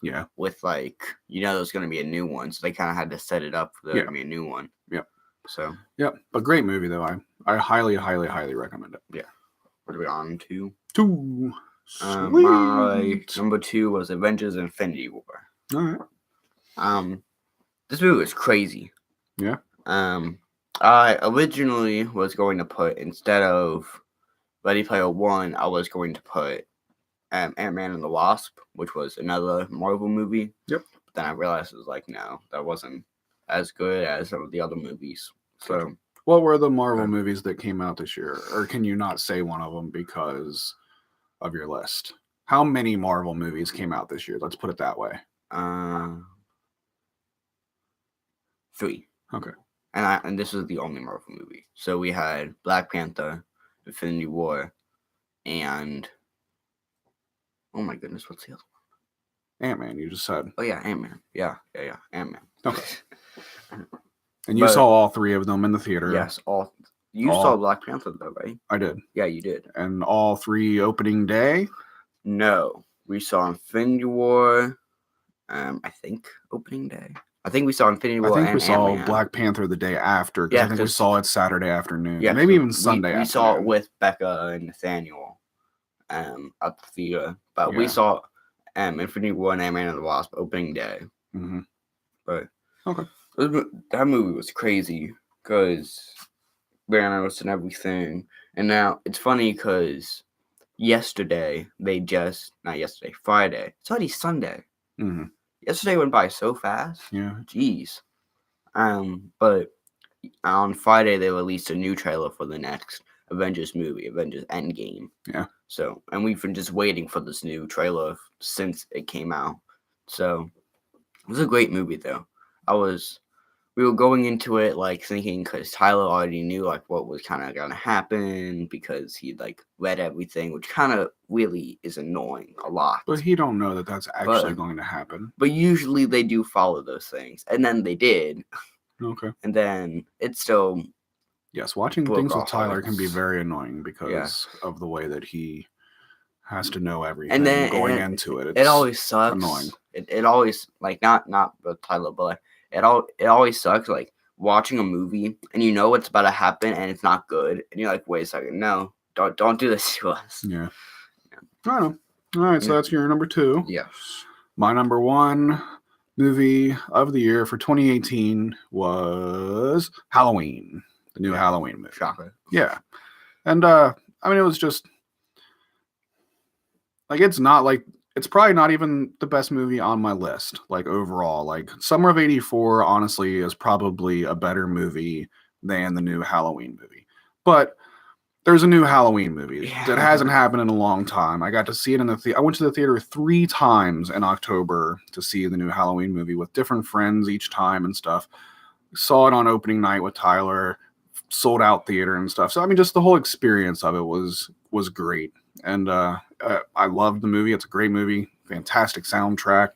Yeah. With like, there's going to be a new one. So they kind of had to set it up for there to be a new one. Yep. So. Yep. But great movie, though. I highly, highly, highly recommend it. Yeah. What are we on to? Two. My number two was Avengers Infinity War. All right. This movie was crazy. Yeah. I originally was going to put, instead of Ready Player One, I was going to put Ant-Man and the Wasp, which was another Marvel movie. Yep. But then I realized it was like, no, that wasn't as good as some of the other movies. So, what were the Marvel movies that came out this year? Or can you not say one of them because of your list? How many Marvel movies came out this year? Let's put it that way. 3. Okay. And this was the only Marvel movie. So we had Black Panther, Infinity War, and oh my goodness, what's the other one? Ant-Man, you just said. Oh yeah, Ant-Man. Yeah, Ant-Man. Okay. And you saw all 3 of them in the theater. Yes, all. You saw Black Panther though, right? I did. Yeah, you did. And all 3 opening day? No, we saw Infinity War. I think opening day. I think we saw Infinity I War think and we saw Ant-Man. Black Panther the day after, because Yeah, I think we 'cause- saw it Saturday afternoon. Yeah, Maybe 'cause even Sunday we afternoon. saw it with Becca and Nathaniel at the theater. But we Yeah. saw Infinity War and Ant-Man and the Wasp opening day. Mm-hmm. But Okay. that movie was crazy because Thanos and everything. And now it's funny because Friday. It's already Sunday. Mm-hmm. Yesterday went by so fast. Yeah. Jeez. But on Friday they released a new trailer for the next Avengers movie, Avengers Endgame. Yeah. So, and we've been just waiting for this new trailer since it came out. So, it was a great movie though. We were going into it like thinking, because Tyler already knew like what was kind of gonna happen because he like read everything, which kind of really is annoying a lot. But he don't know that that's actually going to happen. But usually they do follow those things, and then they did. Okay. And then it's still. Yes, watching broke things our with Tyler can be hearts. very annoying because of the way that he has to know everything And then going into it. It always sucks. annoying. It always like not with Tyler, but like, it always sucks like watching a movie and you know what's about to happen and it's not good and you're like, wait a second, no, don't do this to us. Yeah. I don't know. All right, so that's your number 2. Yes. My number 1 movie of the year for 2018 was Halloween, the new Halloween movie. Shocker. Yeah. And I mean, it was just like, it's probably not even the best movie on my list, like overall. Like Summer of '84 honestly is probably a better movie than the new Halloween movie. But there's a new Halloween movie that hasn't happened in a long time. I got to see it in the theater. I went to the theater 3 times in October to see the new Halloween movie with different friends each time and stuff. Saw it on opening night with Tyler, sold out theater and stuff. So I mean, just the whole experience of it was great. And I loved the movie. It's a great movie, fantastic soundtrack,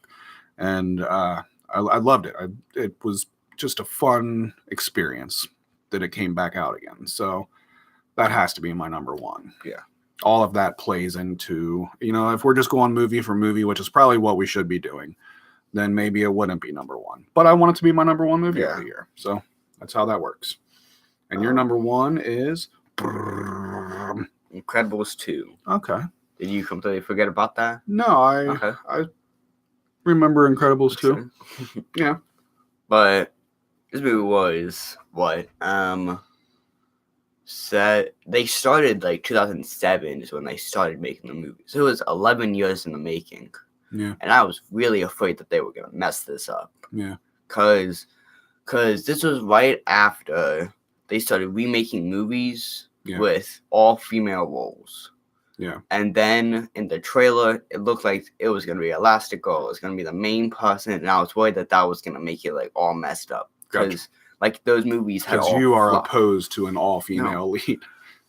and I loved it. It was just a fun experience that it came back out again. So that has to be my number 1. Yeah. All of that plays into, if we're just going movie for movie, which is probably what we should be doing, then maybe it wouldn't be number 1. But I want it to be my number 1 movie of the year. So that's how that works. And your number 1 is Incredibles 2. Okay. Did you completely forget about that? No, I remember Incredibles 2. Yeah. But this movie was what? They started like 2007 is when they started making the movie. So it was 11 years in the making. Yeah. And I was really afraid that they were gonna mess this up. Yeah. Cause this was right after they started remaking movies with all female roles. Yeah. And then in the trailer, it looked like it was gonna be Elastigirl. It was gonna be the main person, and I was worried that was gonna make it like all messed up. Because like those movies had because you are opposed to an all-female lead.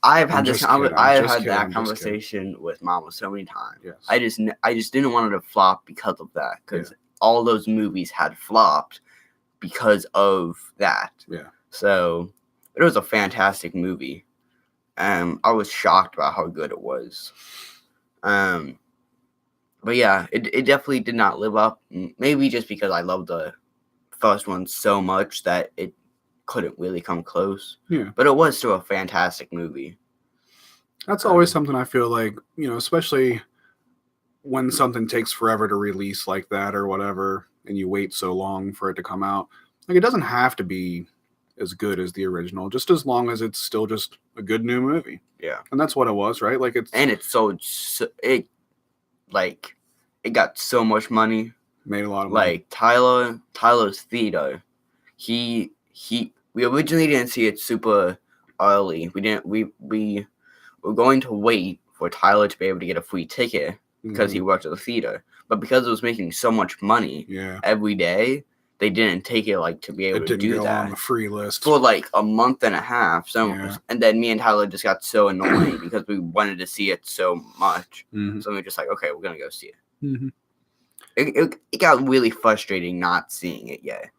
I've had that conversation with Mama so many times. Yes. I just didn't want it to flop because of that. Because all those movies had flopped because of that. Yeah. So it was a fantastic movie. I was shocked about how good it was. But yeah, it definitely did not live up. Maybe just because I loved the first one so much that it couldn't really come close. Yeah. But it was still a fantastic movie. That's always something I feel like, especially when something takes forever to release like that or whatever, and you wait so long for it to come out. Like, it doesn't have to be as good as the original, just as long as it's still just a good new movie. Yeah. And that's what it was, right? Like, it got so much money. Made a lot of money. Like Tyler's theater, we originally didn't see it super early. We were going to wait for Tyler to be able to get a free ticket because he worked at the theater. But because it was making so much money every day, they didn't take it like to be able to do that on the free list for like a month and a half. So and then me and Tyler just got so annoying because we wanted to see it so much. So we were just like, okay, we're gonna go see it. It got really frustrating not seeing it yet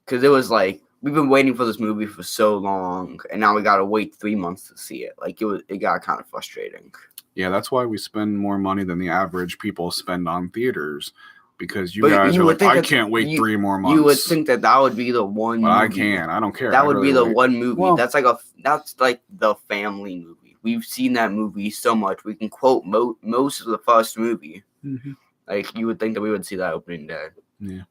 because it was like we've been waiting for this movie for so long, and now we gotta wait 3 months to see it. Like it got kind of frustrating. Yeah, that's why we spend more money than the average people spend on theaters, because you But guys you are would like, think I that can't wait 3 more months. You would think that would be the one. But I movie. can. I don't care. That I would really be the wait. one movie. Well, that's like the family movie. We've seen that movie so much. We can quote most of the first movie. Mm-hmm. Like you would think that we would see that opening day. Yeah.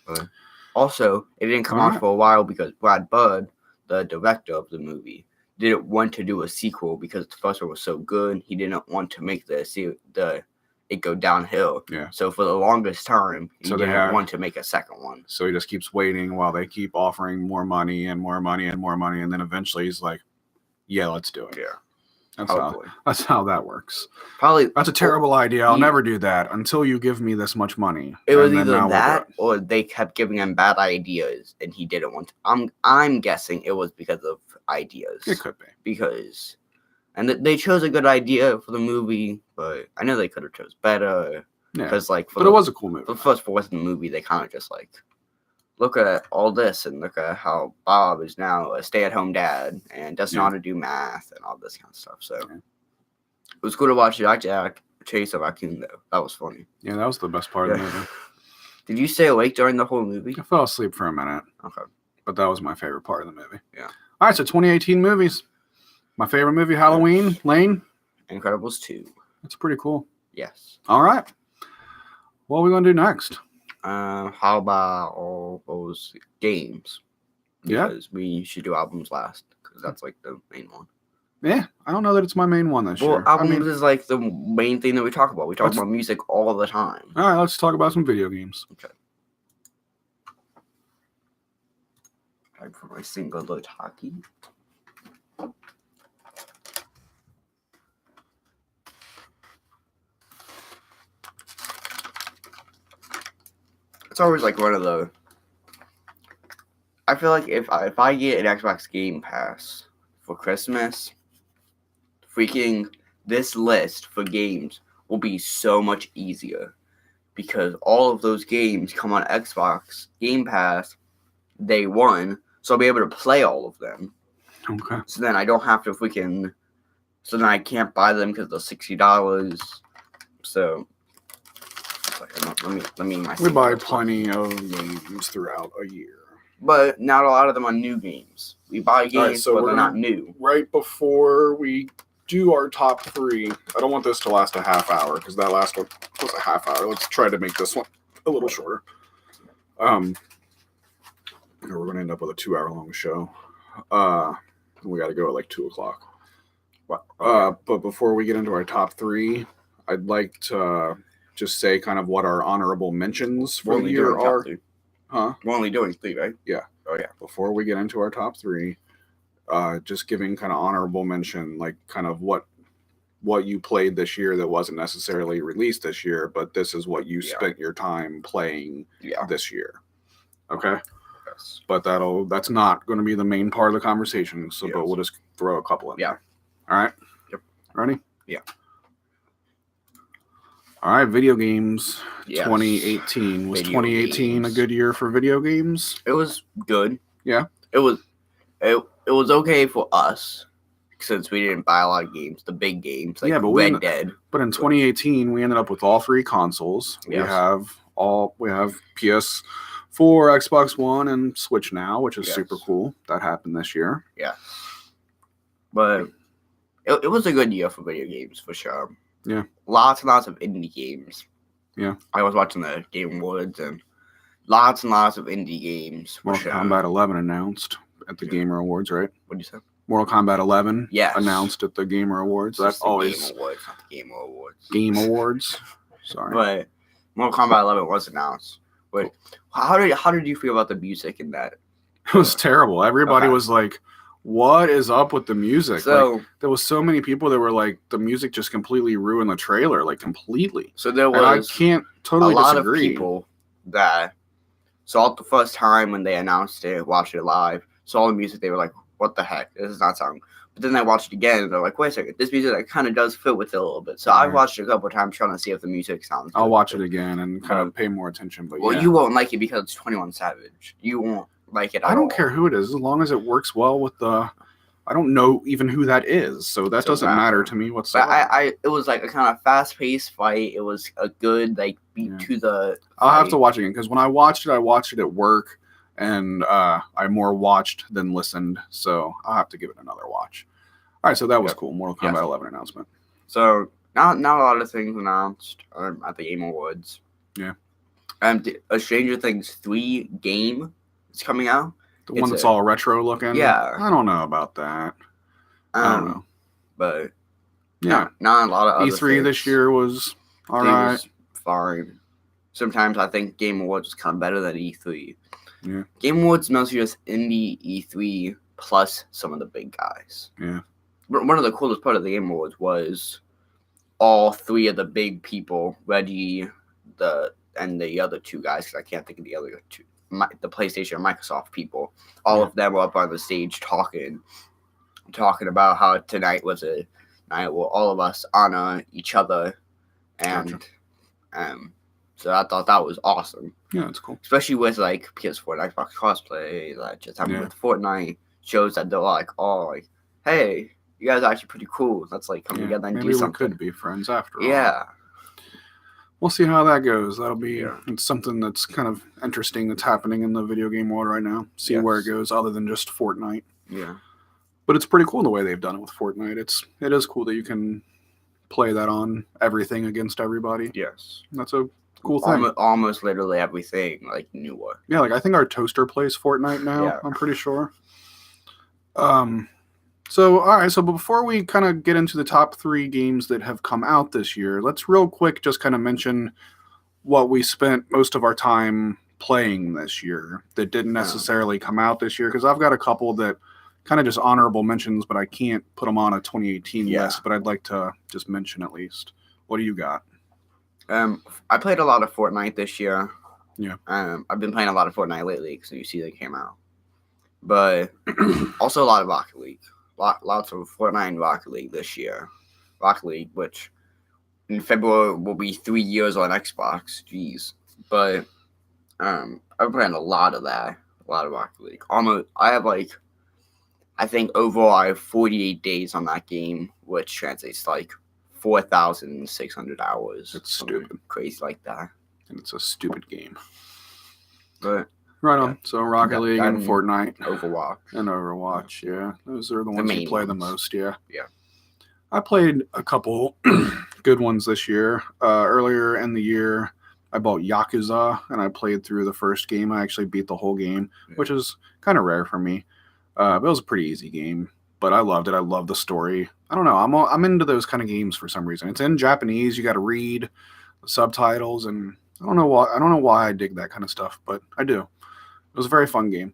But also, it didn't come out for a while because Brad Bird, the director of the movie, didn't want to do a sequel because the first one was so good. He didn't want to make it go downhill. Yeah. So for the longest time, he didn't want to make a second one. So he just keeps waiting while they keep offering more money and more money and more money, and then eventually he's like, "Yeah, let's do it." Yeah. That's how that works. Probably that's a terrible idea. I'll never do that until you give me this much money. It was either that or they kept giving him bad ideas and he didn't want to. I'm guessing it was because of ideas. It could be and they chose a good idea for the movie, but I know they could have chose better. Yeah, because it was a cool movie. The first voice in the movie, they kind of just like look at all this and look at how Bob is now a stay-at-home dad and doesn't know how to do math and all this kind of stuff. So it was cool to watch Jack chase a raccoon, though. That was funny. Yeah, that was the best part of the movie. Did you stay awake during the whole movie? I fell asleep for a minute. Okay. But that was my favorite part of the movie. Yeah. All right, so 2018 movies. My favorite movie, Halloween, Lane. Incredibles 2. That's pretty cool. Yes. All right. What are we going to do next? How about all those games? Because we should do albums last, because that's like the main one. Yeah, I don't know that it's my main one this year. Albums is like the main thing that we talk about. We talk about music all the time. All right, let's talk about some video games. Okay. Time for my single load hockey. It's always like one of the. I feel like if I get an Xbox Game Pass for Christmas, freaking this list for games will be so much easier because all of those games come on Xbox Game Pass day one, so I'll be able to play all of them. Okay. So then I don't have to so then I can't buy them because they're $60. So. Let me. We buy plenty of games throughout a year, but not a lot of them are new games. We buy games, but they're not new. Right before we do our top 3, I don't want this to last a half hour because that last one was a half hour. Let's try to make this one a little shorter. We're going to end up with a 2-hour-long show. We got to go at like 2:00. But before we get into our top 3, I'd like to. Just say kind of what our honorable mentions for the year are. Huh? We're only doing 3, right? Yeah. Oh, yeah. Before we get into our top 3, just giving kind of honorable mention, like kind of what you played this year that wasn't necessarily released this year, but this is what you spent your time playing this year. Okay? Yes. But that's not going to be the main part of the conversation, so but we'll just throw a couple in there. All right? Yep. Ready? Yeah. All right, video games. Yes. 2018 was 2018 a good year for video games? It was good. Yeah. It was okay for us since we didn't buy a lot of games, the big games like Red Dead. But in 2018, we ended up with all 3 consoles. Yes. We have PS4, Xbox One, and Switch now, which is super cool. That happened this year. Yeah. But it was a good year for video games for sure. Yeah. Lots and lots of indie games. Yeah. I was watching the Game Awards and lots of indie games. Mortal Kombat 11 announced at the Gamer Awards, right? What'd you say? Mortal Kombat 11 yes. announced at the Gamer Awards. That's always Game Awards, not the Game Awards. Game Awards. Sorry. But Mortal Kombat 11 was announced. But how did you feel about the music in that? It was terrible. Everybody was like, what is up with the music? So like, there was so many people that were like, the music just completely ruined the trailer, like completely. So there was and I can't totally a lot disagree. of people that saw it the first time when they announced it, watched it live, saw the music, they were like, what the heck? This is not sounding. But then they watched it again and they're like, wait a second, this music like, kind of does fit with it a little bit. So I've watched it a couple of times trying to see if the music sounds good. I'll watch it again and kind of pay more attention. But you won't like it because it's 21 Savage. You won't like it at all. I don't care who it is, as long as it works well with the. I don't know even who that is, so that It's a doesn't matter rapper. to me But whatsoever. it was like a kind of fast-paced fight. It was a good like beat Yeah. to the I'll have to fight. watch it again because when I watched it at work, and I more watched than listened, so I'll have to give it another watch. All right, so that was Yep. cool. Mortal Kombat Yes. 11 announcement. So not a lot of things announced at the Game Awards. Yeah. A Stranger Things 3 game is coming out. The one that's all retro looking. Yeah. I don't know about that. I don't know. But Yeah. not a lot of other E3 things. this year was all right. Was fine. Sometimes I think Game Awards is kind of better than E3. Yeah. Game Awards mostly just indie E3 plus some of the big guys. Yeah. But one of the coolest part of the Game Awards was all three of the big people, Reggie, and the other two guys, because I can't think of the other two, the PlayStation and Microsoft people. All of them were up on the stage talking about how tonight was a night where all of us honor each other, and so I thought that was awesome. Yeah, that's cool. Especially with like PS4 and Xbox cosplay, like just having with Fortnite shows that they're like, oh, like, hey, you guys are actually pretty cool. Let's like come together and do something. Maybe we could be friends after all. Yeah. We'll see how that goes. That'll be it's something that's kind of interesting that's happening in the video game world right now. See where it goes, other than just Fortnite. Yeah. But it's pretty cool the way they've done it with Fortnite. It is cool that you can play that on everything against everybody. Yes. That's a cool thing. Almost literally everything like newer. Yeah, like I think our toaster plays Fortnite now. Yeah. I'm pretty sure. So, all right. So before we kind of get into the top 3 games that have come out this year, let's real quick just kind of mention what we spent most of our time playing this year that didn't necessarily come out this year. Because I've got a couple that kind of just honorable mentions, but I can't put them on a 2018 list. But I'd like to just mention at least. What do you got? I played a lot of Fortnite this year. Yeah. I've been playing a lot of Fortnite lately because you see they came out. But also a lot of Rocket League. Lots of Fortnite and Rocket League this year. Rocket League, which in February will be 3 years on Xbox. Jeez. But I've been playing a lot of that. A lot of Rocket League. I have I think overall I have 48 days on that game, which translates to 4,600 hours. It's stupid. Crazy like that. And it's a stupid game. But right on. So Rocket League and Fortnite. Overwatch. Yeah. Those are the ones you play the most, yeah. Yeah. I played a couple good ones this year. Earlier in the year, I bought Yakuza, and I played through the first game. I actually beat the whole game, which is kind of rare for me. But it was a pretty easy game. But I loved it. I love the story. I don't know. I'm into those kind of games for some reason. It's in Japanese. You got to read the subtitles, and I don't know why I dig that kind of stuff, but I do. It was a very fun game.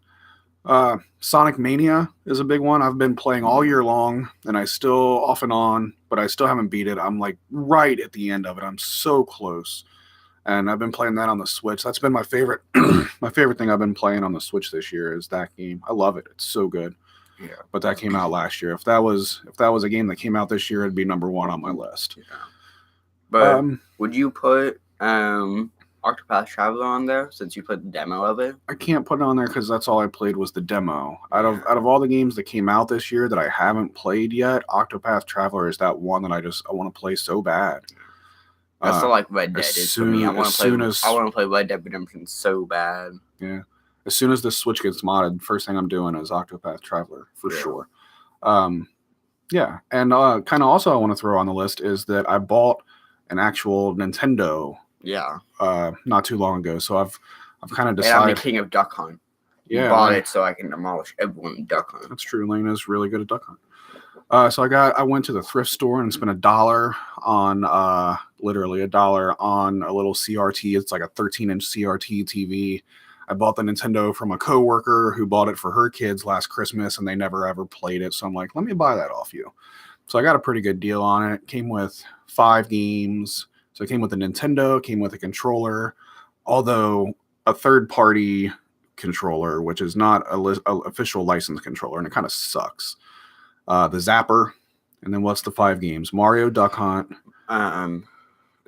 Sonic Mania is a big one. I've been playing all year long, and I still off and on, but I still haven't beat it. I'm right at the end of it. I'm so close, and I've been playing that on the Switch. That's been my favorite. My favorite thing I've been playing on the Switch this year is that game. I love it. It's so good. Yeah. But that came out last year. If that was a game that came out this year, it'd be number 1 on my list. Yeah. But would you put Octopath Traveler on there since you put the demo of it? I can't put it on there because that's all I played was the demo. Out of all the games that came out this year that I haven't played yet, Octopath Traveler is that one that I want to play so bad. That's like Red Dead is for me. I want to play Red Dead Redemption so bad. Yeah. As soon as this Switch gets modded, first thing I'm doing is Octopath Traveler for sure. Yeah, and kind of also I want to throw on the list is that I bought an actual Nintendo. Yeah. Not too long ago, so I've kind of decided. And I'm the king of Duck Hunt. Yeah. Bought it so I can demolish everyone in Duck Hunt. That's true. Lena's really good at Duck Hunt. So I went to the thrift store and spent $1 on literally $1 on a little CRT. It's like a 13-inch CRT TV. I bought the Nintendo from a coworker who bought it for her kids last Christmas, and they never ever played it. So I'm like, let me buy that off you. So I got a pretty good deal on it. It came with 5 games. So it came with a Nintendo, came with a controller, although a third-party controller, which is not a official licensed controller, and it kind of sucks. The Zapper, and then what's the 5 games? Mario, Duck Hunt,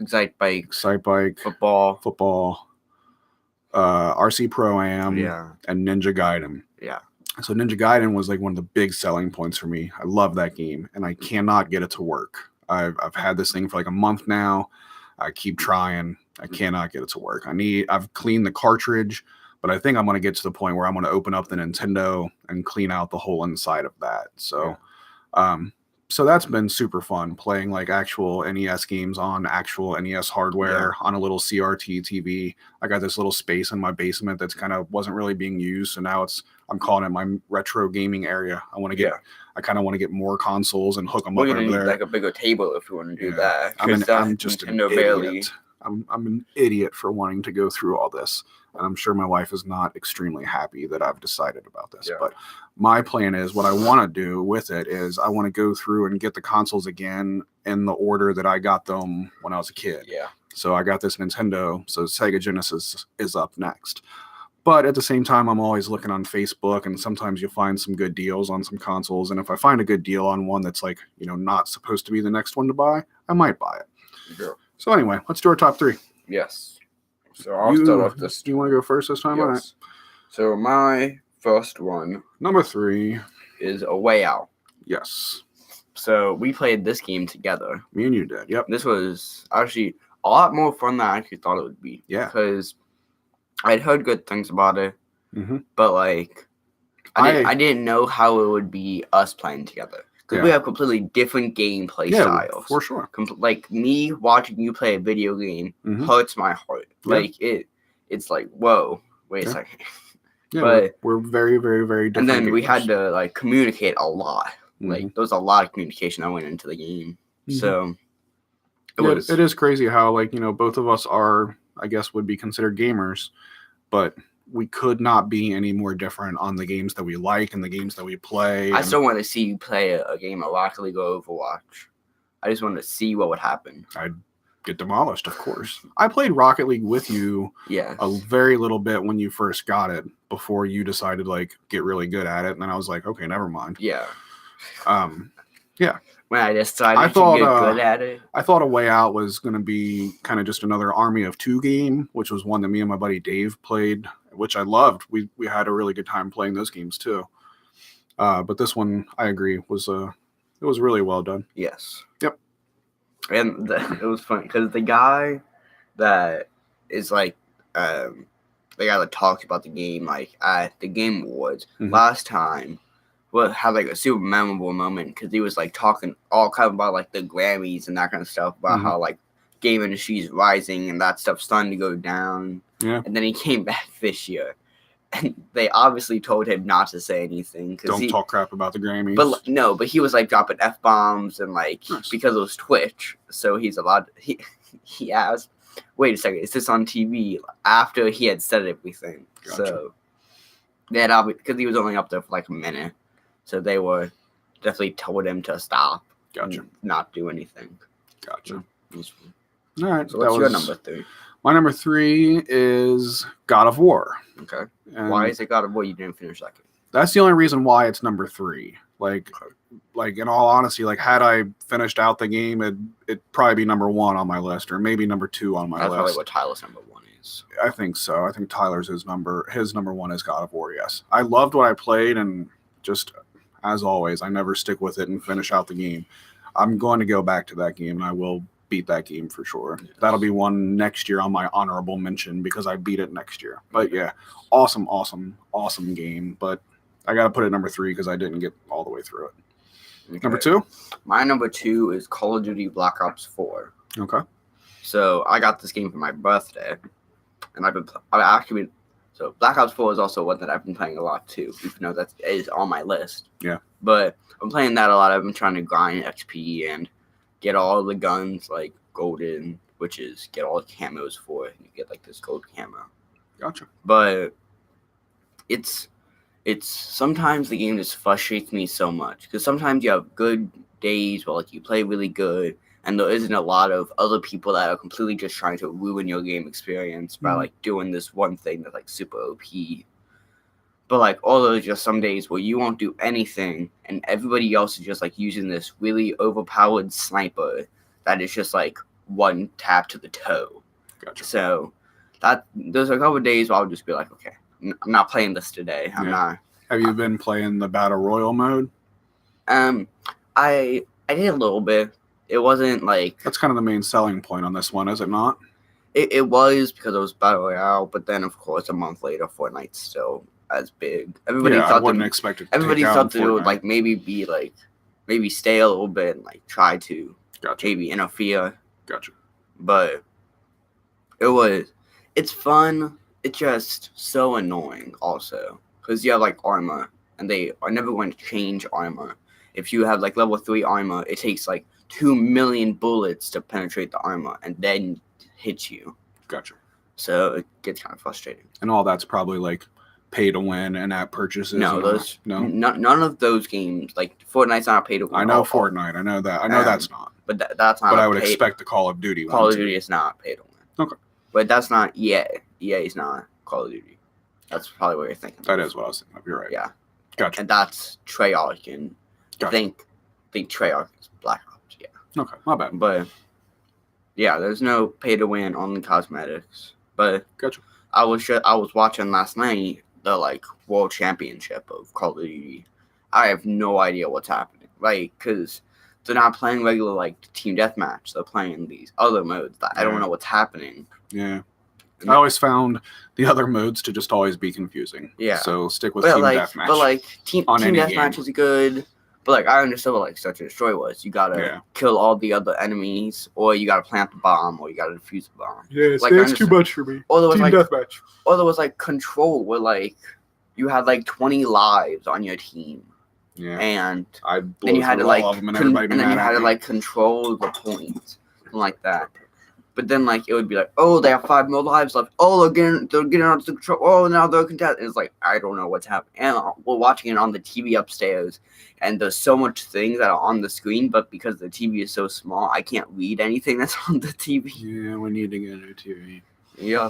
Excite Bike, football, RC Pro-Am, yeah, and Ninja Gaiden. Yeah. So Ninja Gaiden was like one of the big selling points for me. I love that game, and I cannot get it to work. I've had this thing for like a month now. I keep trying. I cannot get it to work. I've cleaned the cartridge, but I think I'm going to get to the point where I'm going to open up the Nintendo and clean out the whole inside of that. So, so that's been super fun playing like actual NES games on actual NES hardware on a little CRT TV. I got this little space in my basement that's kind of wasn't really being used, so now I'm calling it my retro gaming area. I kind of want to get more consoles and hook them up over need there. Like a bigger table if you want to do that. I'm just an idiot. I'm an idiot for wanting to go through all this. And I'm sure my wife is not extremely happy that I've decided about this. But my plan is what I want to do with it is I want to go through and get the consoles again in the order that I got them when I was a kid. Yeah. So I got this Nintendo. So Sega Genesis is up next. But at the same time, I'm always looking on Facebook, and sometimes you'll find some good deals on some consoles. And if I find a good deal on one that's like, not supposed to be the next one to buy, I might buy it. Yeah. So anyway, let's do our top 3. Yes. So I'll start off this. You want to go first this time? Yes. All right. So my first one, number 3, is A Way Out. Yes. So we played this game together. Me and you did. Yep. This was actually a lot more fun than I actually thought it would be. Yeah. Because I'd heard good things about it, mm-hmm. but like I didn't know how it would be us playing together. Because we have completely different gameplay styles. For sure. Like me watching you play a video game hurts my heart. Yeah. Like it's like, whoa, wait a second. Yeah, but we're very, very, very different. And then we gamers. had to like communicate a lot. Like there was a lot of communication that went into the game. So it is crazy how like both of us are, I guess, would be considered gamers, but we could not be any more different on the games that we like and the games that we play. I still want to see you play a game of Rocket League or Overwatch. I just wanted to see what would happen. I'd get demolished, of course. I played Rocket League with you a very little bit when you first got it before you decided to like get really good at it. And then I was like, okay, never mind. Yeah. Yeah. When I decided to get good at it. I thought A Way Out was going to be kind of just another Army of Two game, which was one that me and my buddy Dave played, which I loved. We had a really good time playing those games too. But this one, I agree, it was really well done. Yes. Yep. And it was funny because the guy that is like, the guy that talks about the game like at the Game Awards last time, had like a super memorable moment because he was like talking all kind of about like the Grammys and that kind of stuff about how like game industry is rising and that stuff's starting to go down. Yeah. And then he came back this year, and they obviously told him not to say anything. Don't talk crap about the Grammys. But he was like dropping F-bombs and like because it was Twitch, so he's allowed. He asked, "Wait a second, is this on TV?" After he had said everything, so they had because he was only up there for like a minute. So they were definitely told him to stop. And not do anything. Gotcha. All right. So what's your number 3? My number 3 is God of War. Okay. And why is it God of War? You didn't finish that game. That's the only reason why it's number 3. Like in all honesty, like had I finished out the game, it'd probably be number 1 on my list, or maybe number 2 on my list. That's probably what Tyler's number 1 is. I think so. I think Tyler's his number 1 is God of War. Yes. I loved what I played, and just as always, I never stick with it and finish out the game. I'm going to go back to that game, and I will beat that game for sure. Yes. That'll be one next year on my honorable mention because I beat it next year. But yeah, awesome game. But I got to put it number 3 because I didn't get all the way through it. Okay. Number 2? My number 2 is Call of Duty Black Ops 4. Okay. So I got this game for my birthday, and So Black Ops 4 is also one that I've been playing a lot too, even though that is on my list. Yeah. But I'm playing that a lot. I've been trying to grind XP and get all the guns like golden, which is get all the camos for it. You get like this gold camo. Gotcha. But it's sometimes the game just frustrates me so much because sometimes you have good days where like you play really good, and there isn't a lot of other people that are completely just trying to ruin your game experience by like doing this one thing that's like super OP. But like all those just some days where you won't do anything and everybody else is just like using this really overpowered sniper that is just like one tap to the toe. Gotcha. So there's a couple of days where I'll just be like, okay, I'm not playing this today. I'm not Have you been playing the Battle Royal mode? I did a little bit. It wasn't like That's kind of the main selling point on this one, is it not? it was because it was Battle Royale, but then of course a month later, Fortnite's still as big. Everybody I thought wouldn't expect it. everybody take thought down that it would Fortnite. like maybe stay a little bit and like try to Gotcha. maybe interfere, Gotcha. but it's fun. It's just so annoying also because you have like armor and they are never going to change armor. If you have like level 3 armor, it takes like 2 million bullets to penetrate the armor and then hit you. Gotcha. So it gets kind of frustrating. And all that's probably like pay to win and app purchases. No, none of those games. Like Fortnite's not pay to win. I know Fortnite. I know that. I know that's not. But that's not. But I would expect the Call of Duty. Call of Duty is not pay to win. Okay. But that's not EA. EA is not Call of Duty. That's probably what you're thinking. That is what I was thinking of. You're right. Yeah. Gotcha. And that's Treyarch, and Gotcha. I think Treyarch is Black Ops. Yeah. Okay, my bad. But yeah, there's no pay to win on the cosmetics. But gotcha. I was watching last night the like World Championship of Call of Duty. I have no idea what's happening. Like, because they're not playing regular like team deathmatch. They're playing these other modes that I don't know what's happening. Yeah. I always found the other modes to just always be confusing. Yeah. So stick with team deathmatch. But like team deathmatch is good. But like I understood what like Search and Destroy was. You gotta kill all the other enemies, or you gotta plant the bomb, or you gotta defuse the bomb. Yeah, like, that's too much for me. Or there was team deathmatch. Or there was like Control, where like you had like 20 lives on your team. Yeah. And then you had to like like control the points, something like that. But then like it would be like, oh, they have 5 more lives left. Oh, they're getting out of control. Oh, now they're contesting. It's like I don't know what's happening. And we're watching it on the TV upstairs, and there's so much things that are on the screen, but because the TV is so small, I can't read anything that's on the TV. Yeah, we need to get a new TV. Yeah.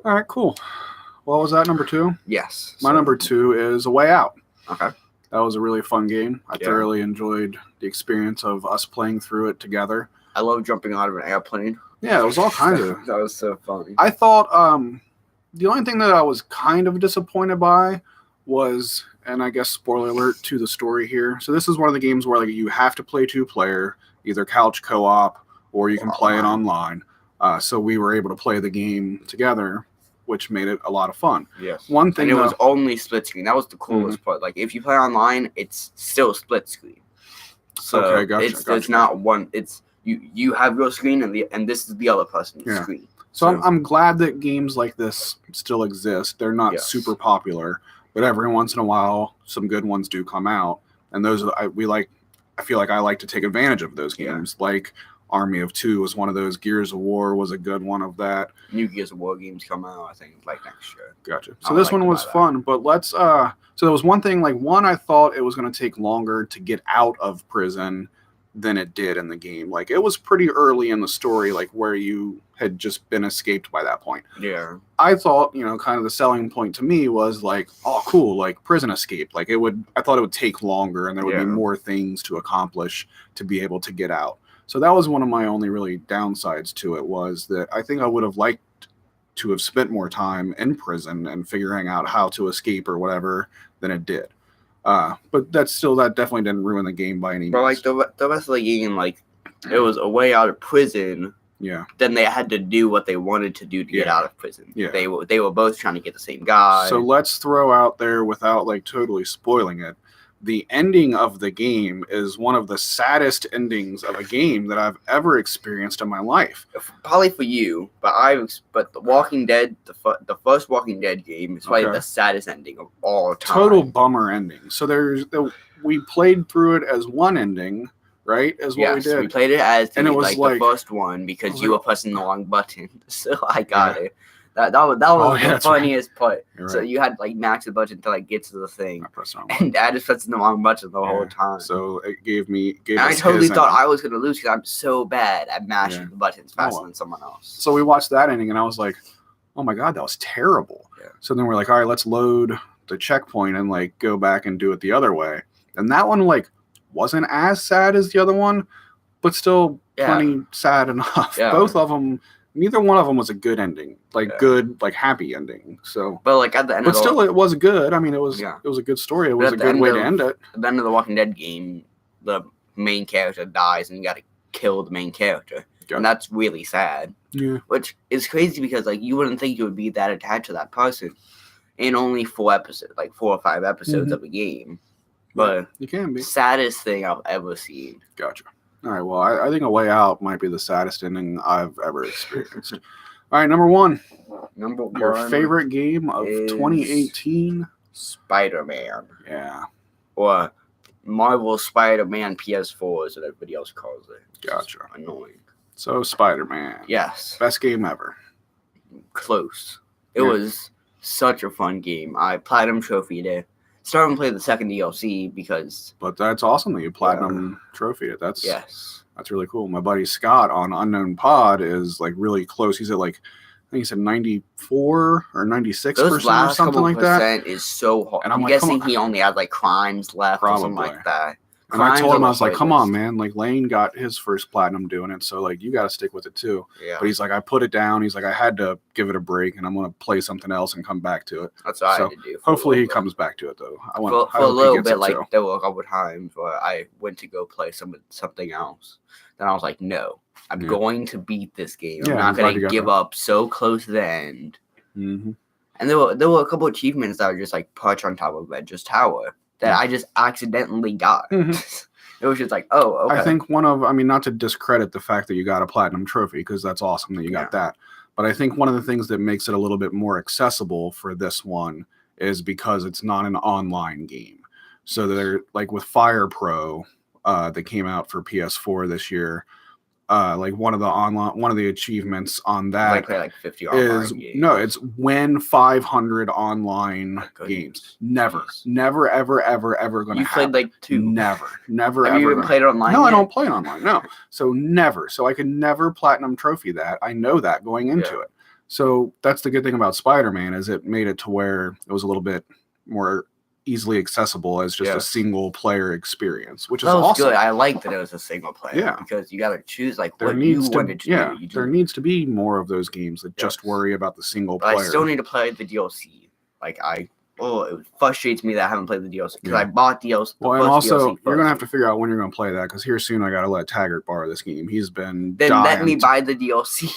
All right, cool. What was that, number 2? Yes. My number 2 is A Way Out. Okay. That was a really fun game. I thoroughly enjoyed the experience of us playing through it together. I love jumping out of an airplane. Yeah, it was all kinds of. That was so funny. I thought the only thing that I was kind of disappointed by was, and I guess spoiler alert to the story here. So this is one of the games where like you have to play 2-player, either couch co-op or you can play it online. So we were able to play the game together, which made it a lot of fun. Yes. One thing, and it was only split screen. That was the coolest part. Like if you play online, it's still split screen. So okay, gotcha. It's not one. It's you have your screen and this is the other person's screen. So I'm glad that games like this still exist. They're not super popular, but every once in a while, some good ones do come out, and those I feel like I like to take advantage of those games. Like Army of Two was one of those. Gears of War was a good one of that. New Gears of War games come out, I think, like next year. Gotcha. So this one was fun, but let's so there was one thing. Like one, I thought it was going to take longer to get out of prison than it did in the game. Like it was pretty early in the story, like where you had just been escaped by that point. Yeah. I thought, kind of the selling point to me was like, oh, cool, like prison escape. Like I thought it would take longer and there would be more things to accomplish to be able to get out. So that was one of my only really downsides to it, was that I think I would have liked to have spent more time in prison and figuring out how to escape or whatever than it did. But that definitely didn't ruin the game by any means. But like the rest of the game, like it was a way out of prison. Yeah. Then they had to do what they wanted to do to get out of prison. Yeah. They were both trying to get the same guy. So let's throw out there, without like totally spoiling it, the ending of the game is one of the saddest endings of a game that I've ever experienced in my life. Probably for you, but The Walking Dead, the first Walking Dead game is probably the saddest ending of all time. Total bummer ending. So we played through it as one ending, right? As what we did. We played it as and it was like the first one because you were pressing the wrong button. So I got it. That was the funniest part. Right. So you had like max the button to like get to the thing, and I just pressing the wrong button the whole time. So it gave I totally thought I was gonna lose because I'm so bad at mashing the buttons faster than someone else. So we watched that ending and I was like, oh my god, that was terrible. Yeah. So then we're like, all right, let's load the checkpoint and like go back and do it the other way. And that one like wasn't as sad as the other one, but still plenty sad enough. Yeah. Both of them neither one of them was a good ending, like Yeah. good, like happy ending. So, But like at the end but of the still, it was good. I mean, it was Yeah. it was a good story. It But was at a the good end way to of- end it. at the end of the Walking Dead game, the main character dies and you gotta kill the main character. Yeah. And that's really sad. Yeah. Which is crazy because like you wouldn't think you would be that attached to that person in only 4 episodes, like 4 or 5 episodes Mhm. of a game. But You can be. saddest thing I've ever seen. Gotcha. All right. Well, I think A Way Out might be the saddest ending I've ever experienced. All right, number one. Number one, Your favorite game of is 2018? Spider-Man. Yeah. Or Marvel Spider-Man PS4 as everybody else calls it. Gotcha. Annoying. So Spider-Man. Yes. Best game ever. Close. It Yeah. was such a fun game. I platinum trophied it. Started to play the second DLC because But that's awesome that you platinum trophy it. That's really cool. My buddy Scott on Unknown Pod is like really close. He's at like, I think he said 94 or 96% those or last something couple like that. percent is so hard. And I'm I'm like, come guessing on. he only had like crimes left or something Probably. like that. And I told him, I was like, come on, hardest. man. Like, Lane got his first platinum doing it. So, like, you got to stick with it, too. Yeah, But he's like, I put it down. He's like, I had to give it a break, and I'm going to play something else and come back to it. that's what I so had to do. For Hopefully, a he little bit. comes back to it, though. I For a little bit, like, there were a couple times where I went to go play something else. Then I was like, no, I'm going to beat this game. I'm not going to give up so close to the end. Mm-hmm. And there were a couple achievements that were just like perch on top of Vengeance Tower that I just accidentally got. Mhm. It was just like, oh, okay. I think not to discredit the fact that you got a platinum trophy, because that's awesome that you got that. But I think one of the things that makes it a little bit more accessible for this one is because it's not an online game. So they're like with Fire Pro that came out for PS4 this year. Like one of the achievements on that I play like 50 online is games. no, it's win 500 online games. Never, ever gonna You happen. played like 2. Never, Have ever. you even played it online? No, yet? I don't play it online. No, so never. So I could never platinum trophy that. I know that going into it. So that's the good thing about Spider-Man is it made it to where it was a little bit more easily accessible as just a single player experience, which is awesome. Good. I like that it was a single player. Yeah. Because you got to choose like There what needs you to, wanted to yeah, do. there needs to be more of those games that just worry about the single But player. I still need to play the DLC. Like it frustrates me that I haven't played the DLC because I bought DLC. Well, and also you're gonna have to figure out when you're gonna play that because here soon I gotta let Taggart borrow this game. He's been let me buy the DLC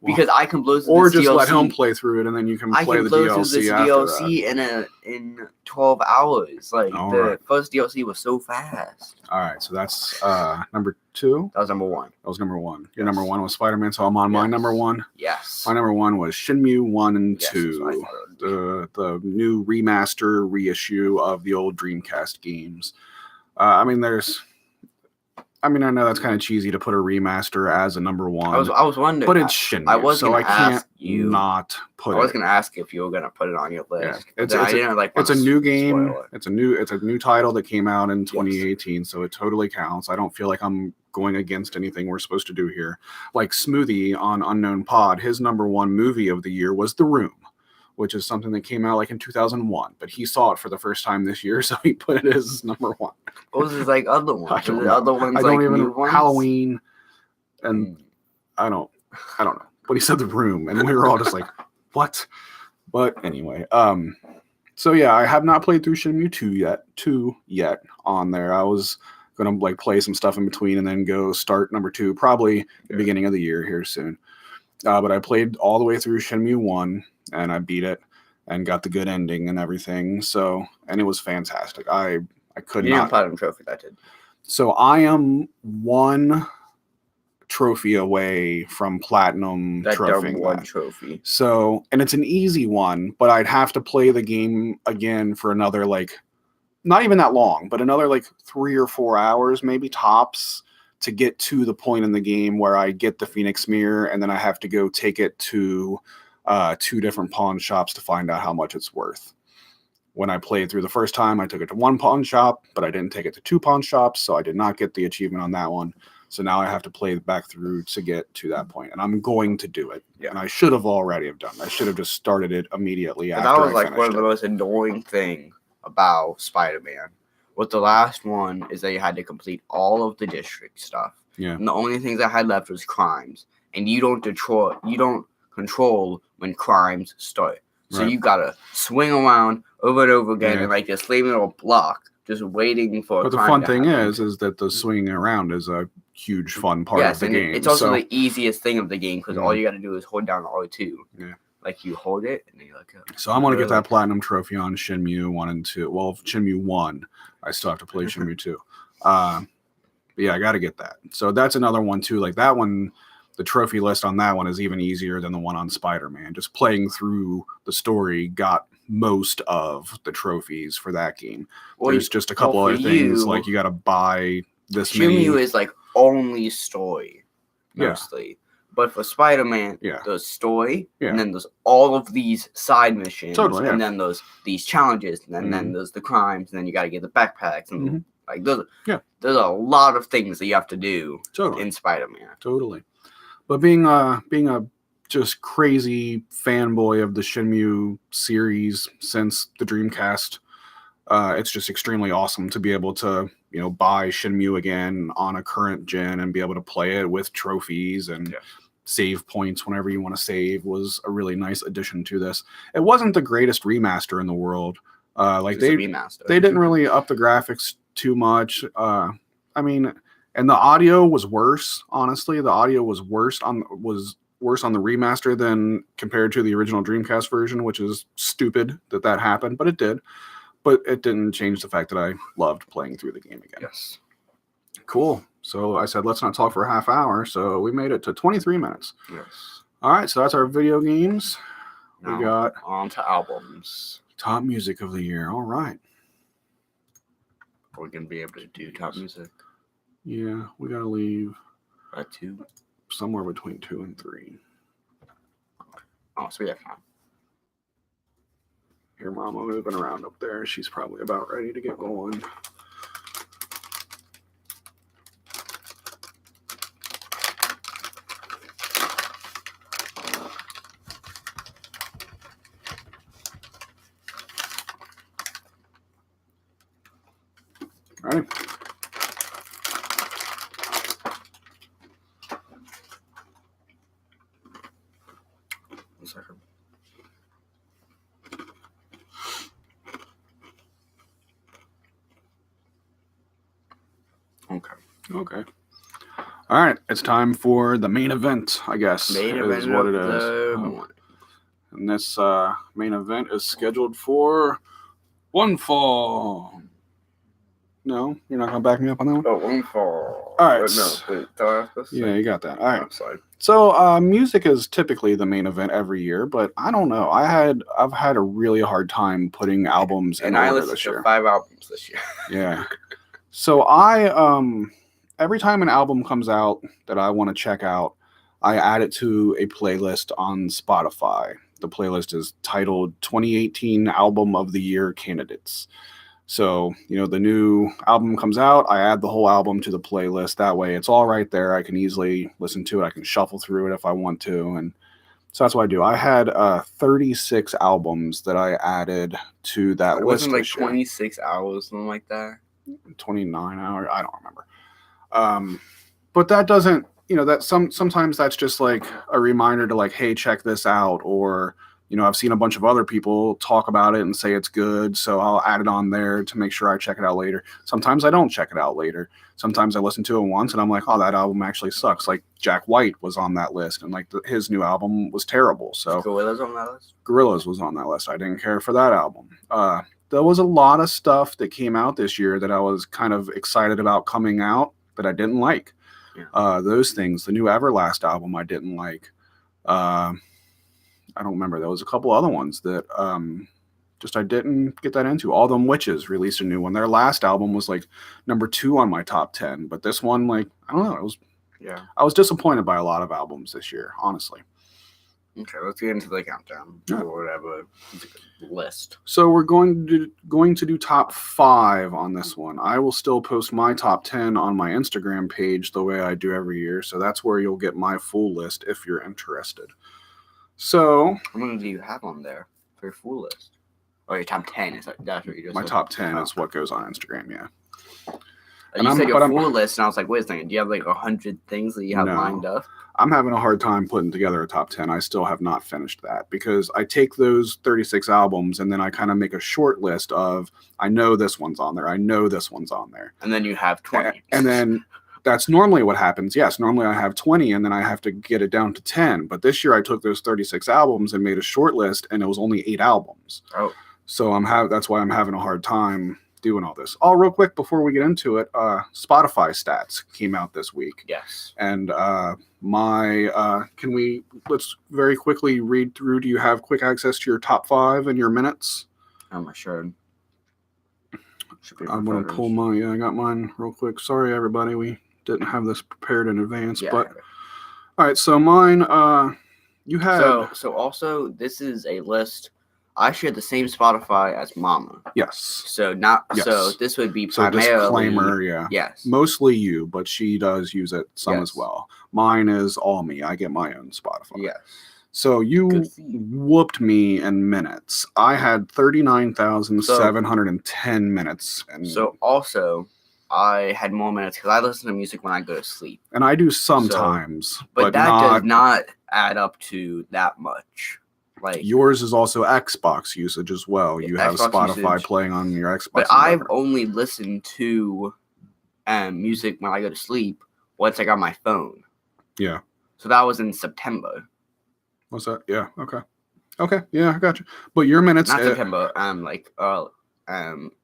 because I can blow through or this just DLC. let him play through it and then you can play the blow DLC through this after DLC that. in 12 hours. Like All first DLC was so fast. All right, so that's number 2. That was number 1. That was number 1. Your number 1 was Spider-Man, so I'm on my number 1. Yes. My number 1 was Shenmue 1 and Yes, 2, the new remaster reissue of the old Dreamcast games. I know that's kind of cheesy to put a remaster as a number 1. I was wondering, but it's Shenmue, so I can't not put it. I was going to ask if you were going to put it on your list. Yeah. It's a new game. It's a new title that came out in 2018, so it totally counts. I don't feel like I'm going against anything we're supposed to do here. Like Smoothie on Unknown Pod, his number 1 movie of the year was The Room, which is something that came out like in 2001, but he saw it for the first time this year, so he put it as number 1. What was his like other one? I don't know. Halloween, and I don't know. But he said The Room, and we were all just like, what? But anyway, so yeah, I have not played through Shenmue 2 yet on there. I was gonna like play some stuff in between and then go start number 2 probably the beginning of the year here soon. But I played all the way through Shenmue 1 and I beat it and got the good ending and everything. So, and it was fantastic. I could not. Platinum trophy that did. So I am 1 trophy away from platinum trophy. Trophy. So, and it's an easy one, but I'd have to play the game again for another like not even that long, but another like 3 or 4 hours, maybe tops, to get to the point in the game where I get the Phoenix Mirror, and then I have to go take it to 2 different pawn shops to find out how much it's worth. When I played through the first time, I took it to 1 pawn shop, but I didn't take it to 2 pawn shops, so I did not get the achievement on that one. So now I have to play back through to get to that point, and I'm going to do it. Yeah. And I should have already have done. I should have just started it immediately after. That was like one of the most annoying things about Spider-Man. With the last one is that you had to complete all of the district stuff. Yeah. And the only things I had left was crimes. and you don't control when crimes start. So Right. you gotta swing around over and over again Yeah. and like just lay in a little block, just waiting for. But the fun thing is that the swinging around is a huge fun part of the game. It's also so, the easiest thing of the game because all Mhm. you gotta do is hold down R2. Yeah. Like you hold it and then you're like. So I'm gonna get that platinum trophy on Shenmue 1 and 2. Well, Shenmue 1, I still have to play Shenmue 2. But yeah, I got to get that. So that's another one too. Like that one, the trophy list on that one is even easier than the one on Spider-Man. Just playing through the story got most of the trophies for that game. Well, there's just a couple other things like you got to buy this many. Shenmue is like only story mostly. Yeah. But for Spider-Man, Yeah. there's story, Yeah. and then there's all of these side missions, Totally, yeah. and then there's these challenges, and then there's the crimes, and then you got to get the backpacks, and like there's a lot of things that you have to do in Spider-Man. Totally. But being a just crazy fanboy of the Shenmue series since the Dreamcast, it's just extremely awesome to be able to, buy Shenmue again on a current gen and be able to play it with trophies and save points whenever you want to save was a really nice addition to this. It wasn't the greatest remaster in the world. They didn't really up the graphics too much. I mean, and the audio was worse. Honestly, the audio was worse on the remaster than compared to the original Dreamcast version, which is stupid that happened, but it did. But it didn't change the fact that I loved playing through the game again. Yes. Cool. So I said, let's not talk for a half hour. So we made it to 23 minutes. Yes. All right. So that's our video games. Now, we got on to albums. Top music of the year. All right. We're going to be able to do top music. Yeah. We got to leave at 2. Somewhere between 2 and 3. Oh, so we have time. Your mama moving around up there. She's probably about ready to get going. Ready? One second. Okay. All right. It's time for the main event, I guess. Main event is what it is. And this main event is scheduled for One Fall. No, you're not going to back me up on that one? Oh, One Fall. All right. Wait, do I have to say? Yeah, you got that. All right. I'm sorry. So music is typically the main event every year, but I don't know. I've had a really hard time putting albums in order this year. And I listened to 5 albums this year. Yeah. So I every time an album comes out that I want to check out, I add it to a playlist on Spotify. The playlist is titled 2018 Album of the Year Candidates. So, the new album comes out, I add the whole album to the playlist. That way it's all right there. I can easily listen to it. I can shuffle through it if I want to. And so that's what I do. I had 36 albums that I added to that list. It wasn't like 26 hours, something like that. 29 hours. I don't remember. But that doesn't, that sometimes that's just like a reminder to like, hey, check this out. Or, I've seen a bunch of other people talk about it and say it's good. So I'll add it on there to make sure I check it out later. Sometimes I don't check it out later. Sometimes I listen to it once and I'm like, oh, that album actually sucks. Like Jack White was on that list and like his new album was terrible. So Gorillaz on that list? Gorillaz was on that list. I didn't care for that album. There was a lot of stuff that came out this year that I was kind of excited about coming out that I didn't like. Yeah. Those things, the new Everlast album I didn't like. I don't remember. There was a couple other ones that just I didn't get that into. All Them Witches released a new one. Their last album was like number 2 on my top 10, but this one, like, I don't know. I was disappointed by a lot of albums this year, honestly. Okay, let's get into the countdown or whatever list. So we're going to do top 5 on this one. I will still post my top 10 on my Instagram page the way I do every year. So that's where you'll get my full list if you're interested. So how many do you have on there for your full list? Oh, your top 10 is that's what you just my top 10 is what goes on Instagram. Yeah. You said your full list, and I was like, wait a second, do you have like 100 things that you have lined up? I'm having a hard time putting together a top 10. I still have not finished that because I take those 36 albums and then I kind of make a short list of, I know this one's on there. I know this one's on there. And then you have 20. And then that's normally what happens. Yes, normally I have 20 and then I have to get it down to 10. But this year I took those 36 albums and made a short list and it was only 8 albums. Oh. So that's why I'm having a hard time doing all this. Oh, real quick before we get into it, Spotify stats came out this week. Yes. And let's very quickly read through. Do you have quick access to your top 5 and your minutes? I should. I'm going to pull mine. Yeah, I got mine real quick. Sorry, everybody. We didn't have this prepared in advance. Yeah. But all right, so mine, you had. So also, this is a list. I share the same Spotify as Mama. Yes. So this would be primarily. So disclaimer, yeah. Yes. Mostly you, but she does use it some as well. Mine is all me. I get my own Spotify. Yes. So you whooped me in minutes. I had 39,710 minutes. And so also, I had more minutes because I listen to music when I go to sleep. And I do sometimes, but that does not add up to that much. Like yours is also Xbox usage as well. You have Xbox Spotify usage. Playing on your Xbox. But I've only listened to music when I go to sleep once I got my phone. Yeah. So that was in September. What's that? Yeah. Okay. Yeah, I got you. But your minutes. Not September.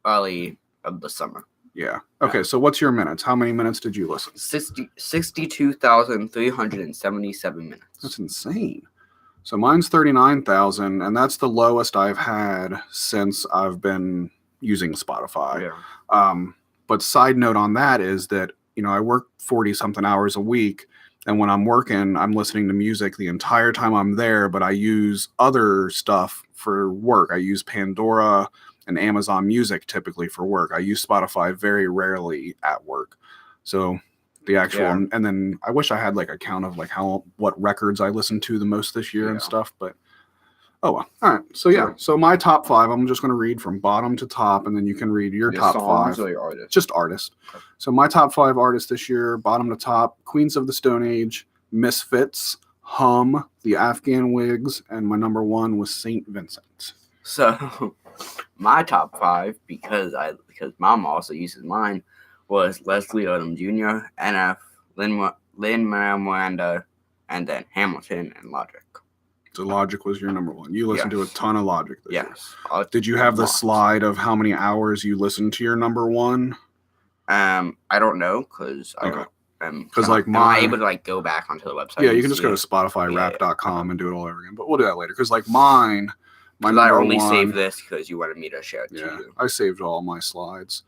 Early of the summer. Yeah. Okay. Yeah. So what's your minutes? How many minutes did you listen? 62,377 minutes. That's insane. So mine's 39,000, and that's the lowest I've had since I've been using Spotify. Yeah. But side note on that is that, I work 40-something hours a week, and when I'm working, I'm listening to music the entire time I'm there, but I use other stuff for work. I use Pandora and Amazon Music typically for work. I use Spotify very rarely at work. So the actual, and then I wish I had like a count of like what records I listened to the most this year and stuff, but oh well. All right. So so my top 5, I'm just going to read from bottom to top, and then you can read your top 5. Or your artist? Just artists. Okay. So my top 5 artists this year, bottom to top: Queens of the Stone Age, Misfits, Hum, the Afghan Wigs, and my number 1 was Saint Vincent. So my top 5, because Mom also uses mine, was Leslie Odom Jr., NF, Lin-Manuel Miranda, and then Hamilton and Logic. So Logic was your number 1. You listened to a ton of Logic this year. Did you have the slide of how many hours you listened to your number 1? I don't know, because because like am I able to like go back onto the website? Yeah, you can just go to SpotifyRap.com and do it all over again. But we'll do that later, because like mine, I only saved this because you wanted me to share it to you. I saved all my slides.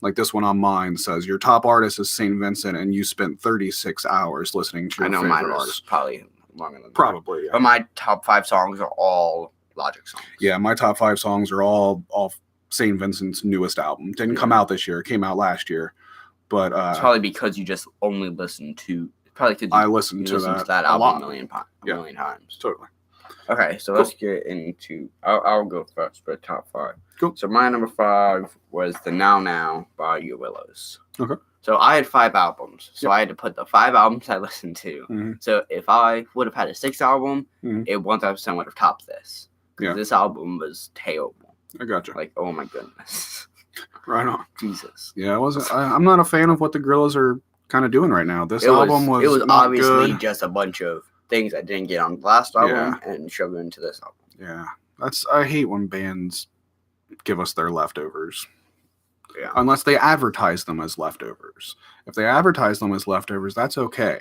Like this one on mine says your top artist is Saint Vincent, and you spent 36 hours listening to your favorite mine was artist. Probably longer than probably. Yeah. But my top 5 songs are all Logic songs. Yeah, my top 5 songs are all Saint Vincent's newest album. Didn't come out this year; it came out last year. But it's probably because you just only listened to. Probably because I listened to that album a million times. Totally. Okay, so let's get into. I'll go first for the top 5. Cool. So my number 5 was the Now Now by Willows. Okay. So I had 5 albums. So I had to put the 5 albums I listened to. Mm-hmm. So if I would have had a 6th album, it 1,000% would have topped this. Yeah. This album was terrible. I gotcha. Like, oh my goodness. Right on. Jesus. Yeah, I'm not a fan of what the Gorillaz are kind of doing right now. This album was. It was not obviously good. just a bunch of things I didn't get on the last album and shoved into this album. Yeah, I hate when bands give us their leftovers. Yeah. Unless they advertise them as leftovers. If they advertise them as leftovers, that's okay.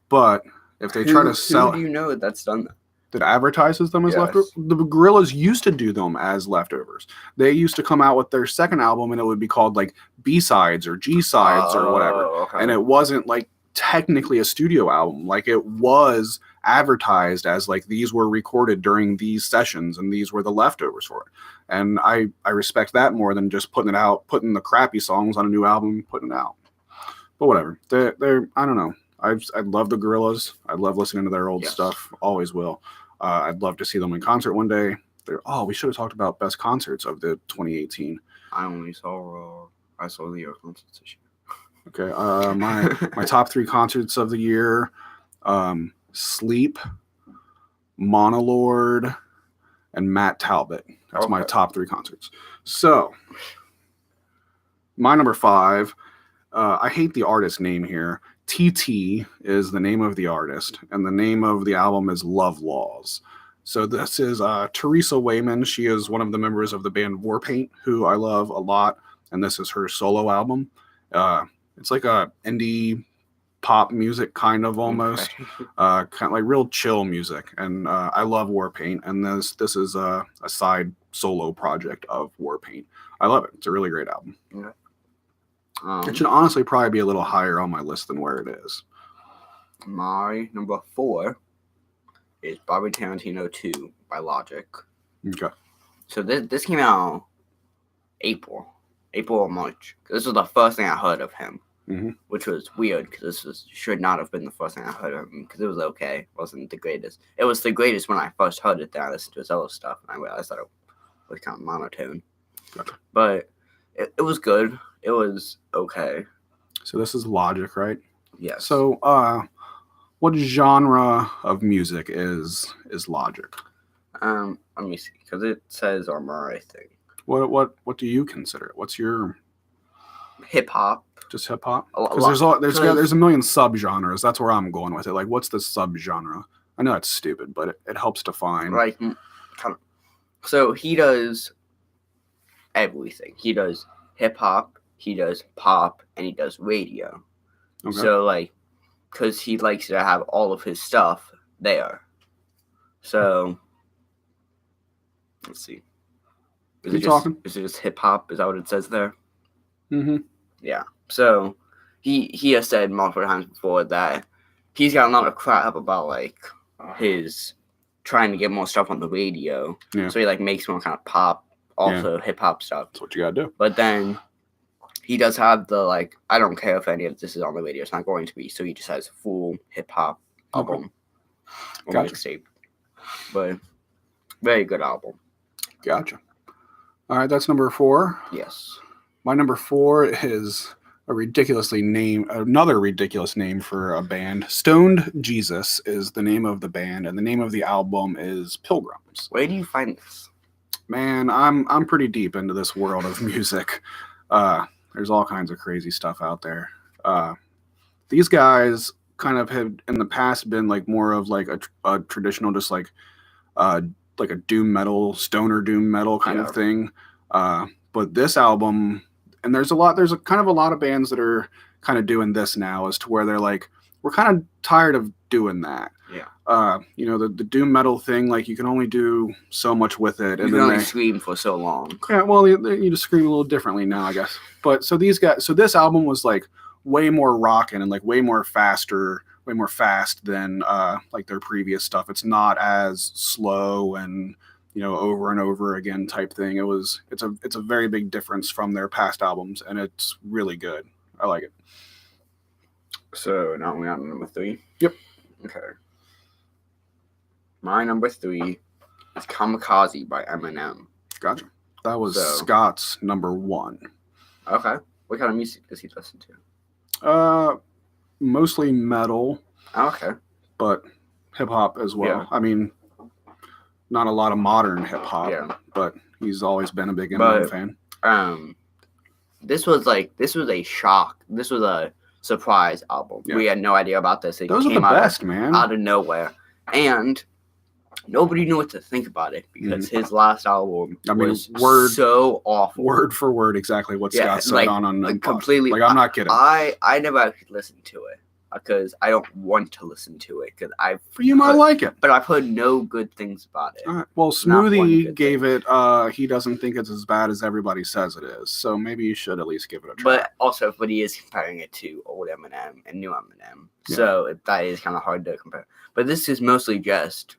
But if they try to sell, who do you know that's done that? That advertises them as leftovers? The Gorillaz used to do them as leftovers. They used to come out with their second album, and it would be called like B-sides or G-sides or whatever. Okay. And it wasn't like technically a studio album. Like it was advertised as like these were recorded during these sessions and these were the leftovers for it. And I respect that more than just putting the crappy songs on a new album, putting it out. But whatever. They're I don't know. I love the Gorillaz. I love listening to their old stuff. Always will. I'd love to see them in concert one day. We should have talked about best concerts of the 2018. I only saw I saw the year concerts this year. Okay. My top 3 concerts of the year: Sleep, Monolord, and Matt Talbot. That's my top 3 concerts. So, my number 5. I hate the artist name here. TT is the name of the artist, and the name of the album is Love Laws. So this is Teresa Wayman. She is one of the members of the band Warpaint, who I love a lot, and this is her solo album. It's like a indie pop music, kind of almost, kind of like real chill music, and I love Warpaint, and this is a side solo project of Warpaint. I love it. It's a really great album. Okay. It should honestly probably be a little higher on my list than where it is. My number 4 is Bobby Tarantino 2 by Logic. Okay. So this came out April or March. This was the first thing I heard of him, which was weird because this should not have been the first thing I heard of him because it was okay. It wasn't the greatest. It was the greatest when I first heard it. Then I listened to his other stuff and I realized that it was kind of monotone. Gotcha. But it was good. It was okay. So this is Logic, right? Yes. So what genre of music is Logic? Let me see, because it says armor, I think. What do you consider it? What's your hip hop? Just hip hop? Because there's a million subgenres. That's where I'm going with it. Like, what's the subgenre? I know that's stupid, but it helps define. Right. So he does everything. He does hip hop, he does pop, and he does radio. Okay. So, like, because he likes to have all of his stuff there. So, let's see. Is it just hip hop? Is that what it says there? Mm-hmm. Yeah. So, he has said multiple times before that he's got a lot of crap about, like, his trying to get more stuff on the radio. Yeah. So he, like, makes more kind of pop, also hip hop stuff. That's what you gotta do. But then he does have the, like, I don't care if any of this is on the radio. It's not going to be. So he just has a full hip hop album. Gotcha. Mixtape. But very good album. Gotcha. All right, that's number 4. Yes. My number 4 is another ridiculous name for a band. Stoned Jesus is the name of the band, and the name of the album is Pilgrims. Where do you find this? Man, I'm pretty deep into this world of music. There's all kinds of crazy stuff out there. These guys kind of have in the past been like more of like a traditional, just like a doom metal, stoner doom metal kind of thing. But this album, and there's a kind of a lot of bands that are kind of doing this now, as to where they're like, we're kind of tired of doing that. Yeah. The doom metal thing, like you can only do so much with it, and you can only scream for so long. Yeah, well, you just scream a little differently now, I guess. But so this album was like way more rockin' and like way more fast than like their previous stuff. It's not as slow and over and over again type thing. It's a very big difference from their past albums, and it's really good. I like it. So now we on number 3. Yep. Okay. My number 3 is Kamikaze by Eminem. Gotcha. That was Scott's number 1. Okay. What kind of music does he listen to? Mostly metal. Okay. But hip hop as well. Yeah. I mean, not a lot of modern hip hop, but he's always been a big Eminem fan. This was a shock. This was a surprise album. Yeah. We had no idea about this. Those are the best, man. Out of nowhere. And nobody knew what to think about it because his last album was so awful. Word for word, exactly what Scott said on completely. Like, I'm not kidding. I never actually listened to it because I don't want to listen to it you might like it, but I've heard no good things about it. All right. Well, Smoothie gave it. He doesn't think it's as bad as everybody says it is, so maybe you should at least give it a try. But also, he is comparing it to old Eminem and new Eminem, so that is kind of hard to compare. But this is mostly just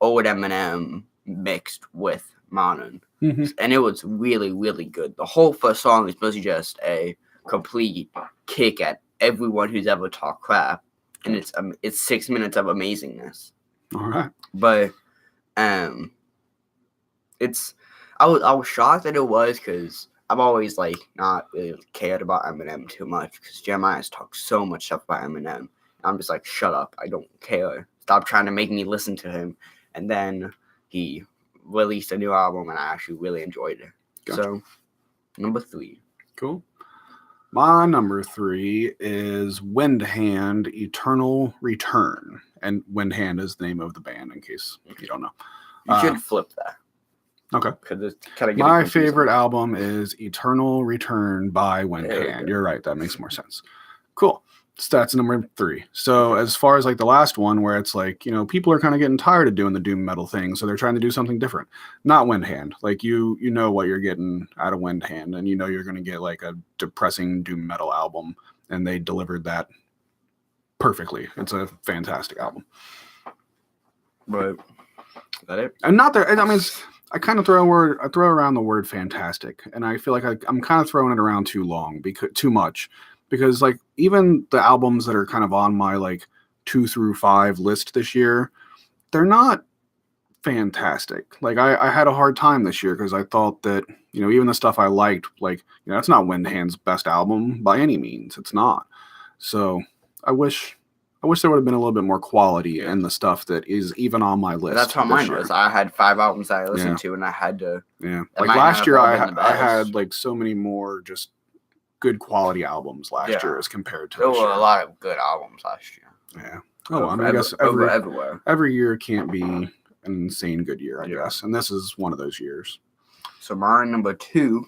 old Eminem mixed with modern, and it was really, really good. The whole first song is mostly just a complete kick at everyone who's ever talked crap, and it's 6 minutes of amazingness. All right, but I was shocked that it was because I've always like not really cared about Eminem too much because Jeremiah's talked so much stuff about Eminem. I'm just like, shut up, I don't care. Stop trying to make me listen to him. And then he released a new album, and I actually really enjoyed it. Gotcha. So, number 3. Cool. My number 3 is Windhand Eternal Return. And Windhand is the name of the band, in case you don't know. You should flip that. Okay. Because it's kind of My favorite album is Eternal Return by Windhand. You're right. That makes more sense. Cool. So that's number 3. So as far as like the last one, where it's like, people are kind of getting tired of doing the doom metal thing, so they're trying to do something different. Not Windhand. Like you know what you're getting out of Windhand, and you're going to get like a depressing doom metal album, and they delivered that perfectly. It's a fantastic album. But is that it? And not there. I mean, I kind of throw around the word fantastic, and I feel like I'm kind of throwing it around too much. Because like even the albums that are kind of on my like 2 through 5 list this year, they're not fantastic. Like I had a hard time this year because I thought that, even the stuff I liked, like, it's not Windhand's best album by any means. It's not. So I wish there would have been a little bit more quality in the stuff that is even on my list. That's how mine was. I had 5 albums that I listened to, and I had to. Yeah. Like last year, I had like so many more just good quality albums last year as compared to there this were year. a lot of good albums last year. Yeah. Oh, I mean, I guess every year can't be an insane good year, I guess. And this is one of those years. So my number 2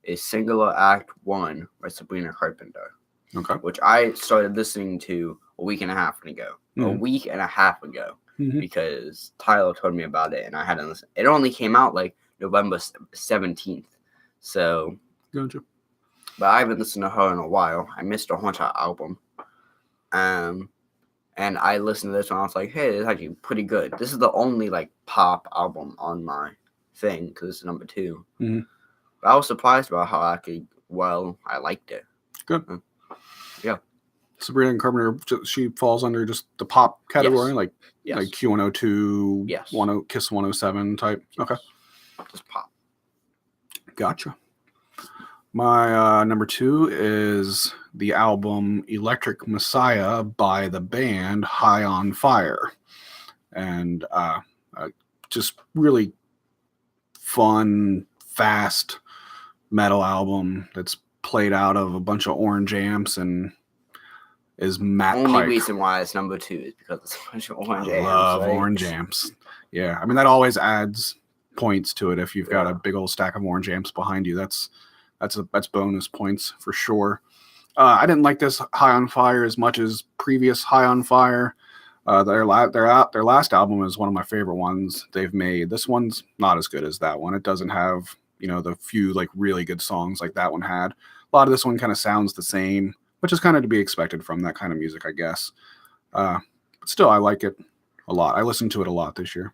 is Singular Act 1 by Sabrina Carpenter. Okay. Which I started listening to a week and a half ago. Because Tyler told me about it, and I hadn't listened. It only came out like November 17th. So. Gotcha. But I haven't listened to her in a while. I missed a Haunted album. And I listened to this one. I was like, hey, this is actually pretty good. This is the only like pop album on my thing because it's number 2. Mm-hmm. But I was surprised about how I liked it. Good. Yeah. Sabrina Carpenter, she falls under just the pop category, like Q102, Kiss 107 type. Okay. Just pop. Gotcha. My number 2 is the album Electric Messiah by the band High on Fire. And just really fun, fast metal album that's played out of a bunch of orange amps and is Matt Pike. Only reason why it's number 2 is because it's a bunch of orange amps. I love orange amps. Yeah, I mean, that always adds points to it if you've got a big old stack of orange amps behind you. That's bonus points for sure. I didn't like this High on Fire as much as previous High on Fire. Their last album is one of my favorite ones they've made. This one's not as good as that one. It doesn't have, the few like really good songs like that one had. A lot of this one kind of sounds the same, which is kind of to be expected from that kind of music, I guess. But still, I like it a lot. I listened to it a lot this year.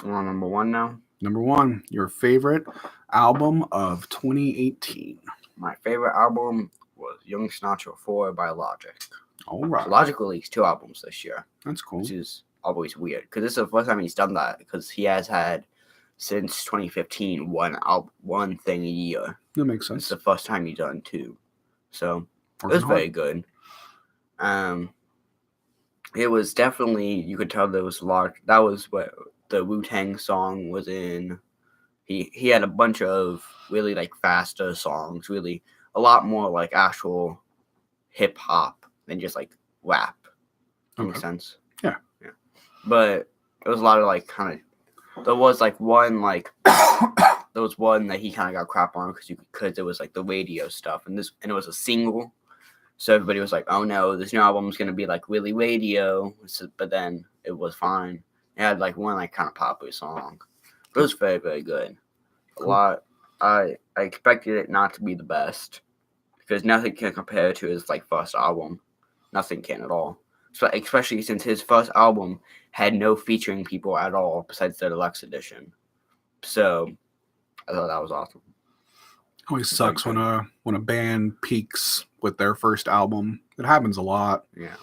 We're on number 1 now. Number 1, your favorite album of 2018. My favorite album was Young Sinatra 4 by Logic. All right. Logic released 2 albums this year. That's cool. Which is always weird because this is the first time he's done that because he has had since 2015 one thing a year. That makes sense. It's the first time he's done 2. So it was very good. It was definitely, you could tell there was a lot. That was what the Wu-Tang song was in. He had a bunch of really like faster songs, really a lot more like actual hip hop than just like rap. Makes sense. Yeah. But it was a lot of like kind of. There was like one like there was one that he kind of got crap on because it was like the radio stuff and it was a single, so everybody was like, oh no, this new album's gonna be like really radio. But then it was fine. It had like one like kind of popular song. But it was very, very good. Cool. A lot. I expected it not to be the best because nothing can compare to his like first album. Nothing can at all. So especially since his first album had no featuring people at all besides the deluxe edition. So I thought that was awesome. Always sucks when a band peaks with their first album. It happens a lot. Yeah.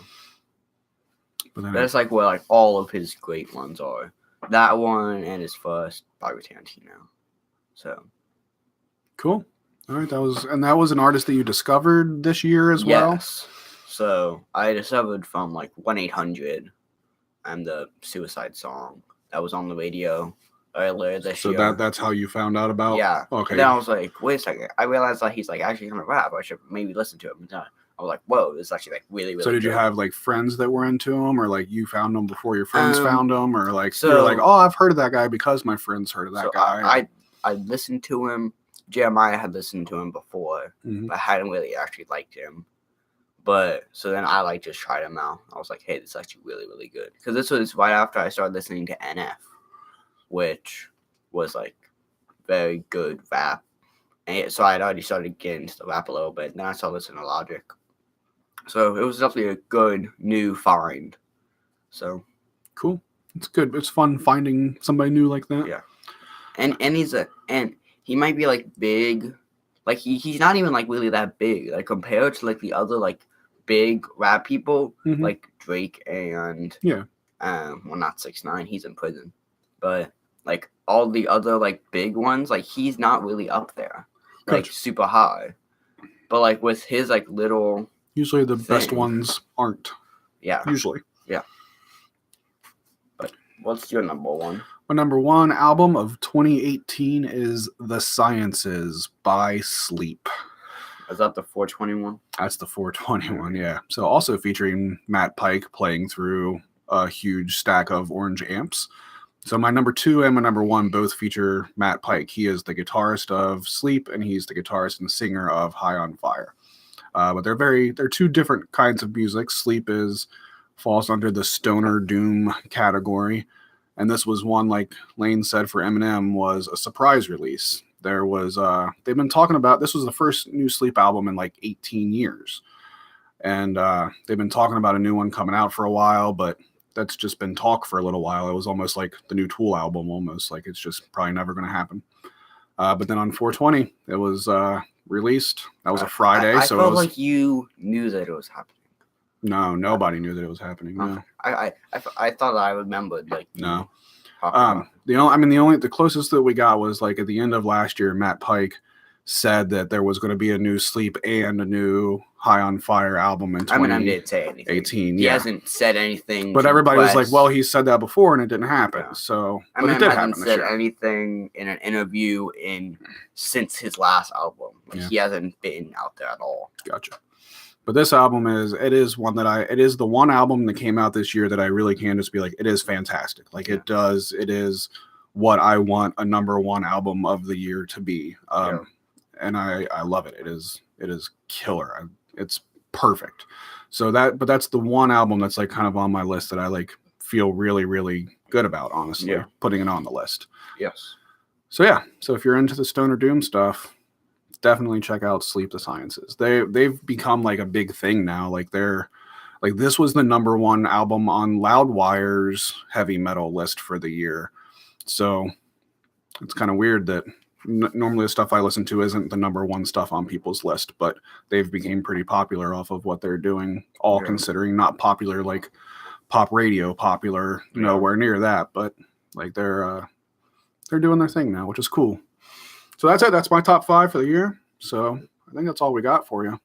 But then that's like what like all of his great ones are. That one and his first, probably Tarantino. So Cool. All right, that was an artist that you discovered this year as well. yes. So I discovered from like 1-800 and the Suicide song that was on the radio earlier this year. So that's how you found out about. Yeah. Okay. And then I was like, wait a second. I realized that he's like actually kind of rap. I should maybe listen to him. And then I was like, whoa, this is actually like really, really So did you good. have like friends that were into him, or like you found him before your friends found him, or like so- you were like, oh, I've heard of that guy because my friends heard of that So guy. I listened to him. Jeremiah had listened to him before, Mhm. but I hadn't really actually liked him. But so then I like just tried him out. I was like, hey, this is actually really, really good. Because this was right after I started listening to NF, which was like very good rap. And so I had already started getting into the rap a little bit. Then I started listening to Logic. So it was definitely a good new find. So Cool. It's good. It's fun finding somebody new like that. Yeah. and he might be like big. Like he's not even like really that big. Like compared to like the other like big rap people, Mhm. like Drake and Yeah. well, not 6ix9ine, he's in prison, but like all the other like big ones, like he's not really up there, like Gotcha. super high. But like with his like little, Usually the best thing. ones aren't. yeah. Usually. What's your number one? My number one album of 2018 is The Sciences by Sleep. Is that the 421? That's the 421, yeah. So also featuring Matt Pike playing through a huge stack of orange amps. So my number two and my number one both feature Matt Pike. He is the guitarist of Sleep, and he's the guitarist and singer of High on Fire. But they're two different kinds of music. Sleep falls under the stoner doom category, and this was one, like Lane said, for Eminem, was a surprise release. There was they've been talking about, this was the first new Sleep album in like 18 years, and they've been talking about a new one coming out for a while, but that's just been talk for a little while. It was almost like the new Tool album, almost like it's just probably never going to happen. But then on 420 it was released. That was a Friday. I so felt it was, like you knew that it was happening. no, nobody knew that it was happening. No. I thought I remembered like you No. talking about The closest that we got was like at the end of last year, Matt Pike said that there was going to be a new Sleep and a new High on Fire album in Eminem didn't say anything. 2018. He Yeah. hasn't said anything. But to everybody was like, press. well, he said that before and it didn't happen. Yeah. So, but Eminem it did hasn't happen this said year. anything in an interview since his last album. Like, Yeah. He hasn't been out there at all. Gotcha. But this album it is the one album that came out this year that I really can just be like, it is fantastic. Like it is what I want a number one album of the year to be. And I love it. It is killer. It's perfect. So that's the one album that's like kind of on my list that I like feel really, really good about, honestly, putting it on the list. Yes. So yeah. So if you're into the stoner doom stuff, definitely check out Sleep the Sciences. They've become like a big thing now. Like this was the number one album on Loudwire's heavy metal list for the year. So it's kind of weird that normally the stuff I listen to isn't the number one stuff on people's list, but they've become pretty popular off of what they're doing, all considering not popular like pop radio popular, nowhere near that, but like they're doing their thing now, which is cool. So that's it. That's my top 5 for the year. So I think that's all we got for you.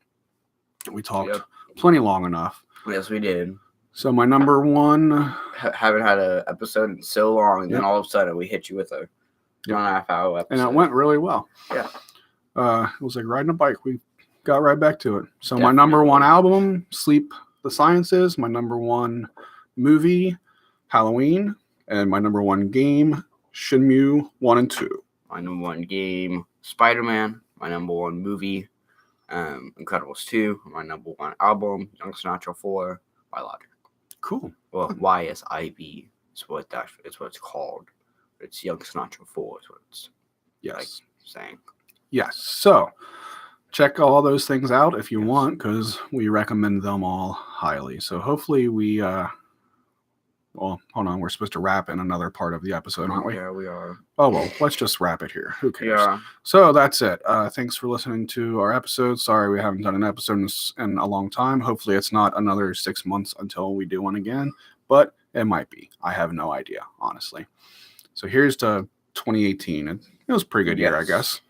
We talked plenty long enough. Yes, we did. So my number one... Haven't had an episode in so long, and then all of a sudden we hit you with a 1.5 hour episode. And it went really well. Yeah. It was like riding a bike. We got right back to it. So my number one album, Sleep the Sciences. My number one movie, Halloween. And my number one game, Shenmue 1 and 2. My number one game, Spider-Man. My number one movie, Incredibles 2. My number one album, Young Sinatra 4 by Logic. Cool. Well, YSIB is what it's called. It's Young Sinatra 4 is what it's like saying. Yes. So check all those things out if you want, because we recommend them all highly. So hopefully we well, hold on. We're supposed to wrap in another part of the episode, aren't we? Yeah, we are. Oh, well, let's just wrap it here. Who cares? Yeah. So that's it. Thanks for listening to our episode. Sorry we haven't done an episode in a long time. Hopefully it's not another 6 months until we do one again, but it might be. I have no idea, honestly. So here's to 2018. It was a pretty good year, I Yes. guess.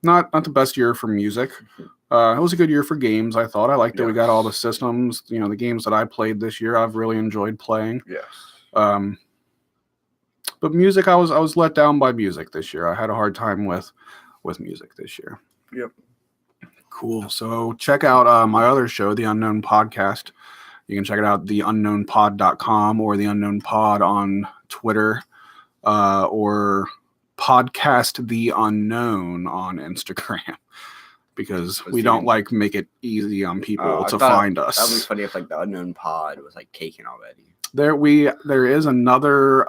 Not the best year for music. It was a good year for games, I thought. I liked that we got all the systems. You know, the games that I played this year, I've really enjoyed playing. Yes. But music, I was let down by music this year. I had a hard time with music this year. Yep. Cool. So check out my other show, The Unknown Podcast. You can check it out, theunknownpod.com or The Unknown Pod on Twitter, or Podcast The Unknown on Instagram, because we don't like make it easy on people to find us. That'd be funny if like the Unknown Pod was like taken already. There is another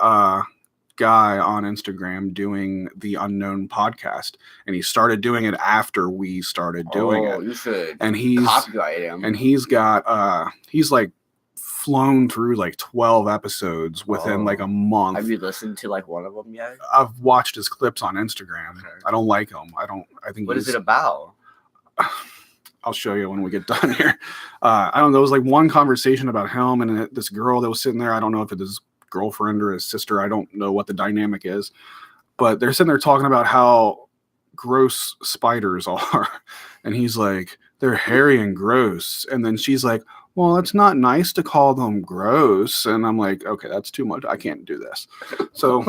guy on Instagram doing The Unknown Podcast, and he started doing it after we started doing it. You should. And he's copyright him. And he's got he's like flown through like 12 episodes within like a month. Have you listened to like one of them yet? I've watched his clips on Instagram. Okay. I don't like him. I think. What is it about? I'll show you when we get done here. I don't know. There was like one conversation about him and this girl that was sitting there. I don't know if it is girlfriend or his sister. I don't know what the dynamic is, but they're sitting there talking about how gross spiders are, and he's like, they're hairy and gross, and then she's like, well, it's not nice to call them gross, and I'm like, okay, that's too much. I can't do this. So